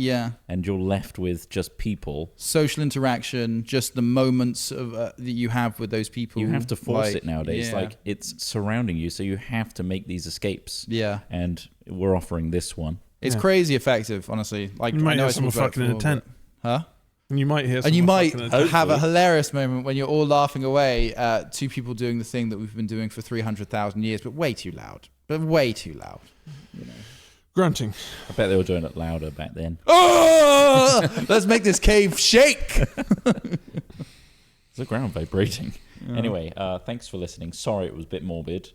S2: and you're left with just people.
S3: Social interaction, just the moments of that you have with those people.
S2: You have to force it nowadays. Like, it's surrounding you, so you have to make these escapes. And we're offering this one.
S3: It's crazy effective, honestly. Like,
S1: you might know someone fucking in a tent.
S3: Huh?
S1: And you might hear,
S3: and you might have a hilarious moment when you're all laughing away at two people doing the thing that we've been doing for 300,000 years, but way too loud.
S1: Grunting.
S2: I bet they were doing it louder back then.
S3: Oh, let's make this cave shake.
S2: It's the ground vibrating. Anyway, thanks for listening. Sorry it was a bit morbid.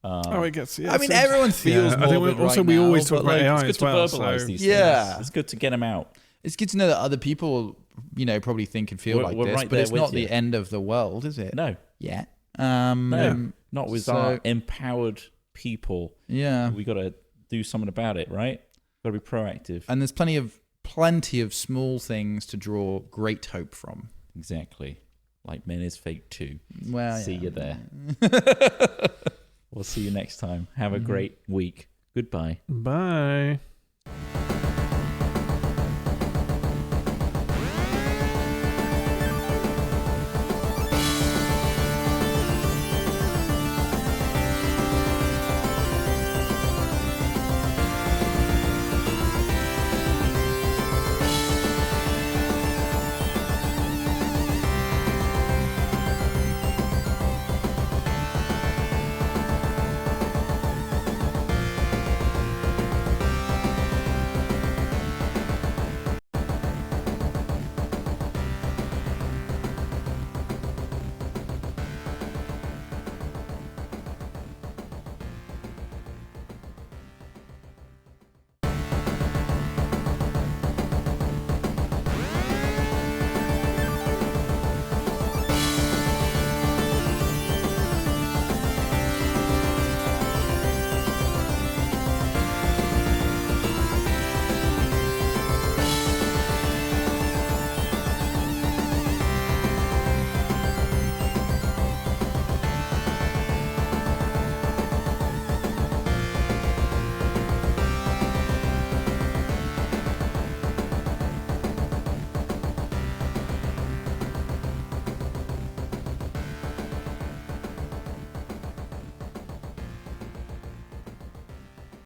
S1: It gets.
S3: I mean, everyone feels morbid
S1: also,
S3: right
S1: we
S3: now,
S1: always talk about AI
S2: as
S1: well.
S2: It's good to verbalize these things. It's good to get them out.
S3: It's good to know that other people, probably think and feel like this, but it's not the end of the world, is it?
S2: No.
S3: Yeah.
S2: No, not with our empowered people.
S3: Yeah.
S2: We got to do something about it, right? Got to be proactive.
S3: And there's plenty of small things to draw great hope from.
S2: Exactly. Like Men is Fake 2.
S3: Well,
S2: see you there. We'll see you next time. Have a great week. Goodbye.
S1: Bye.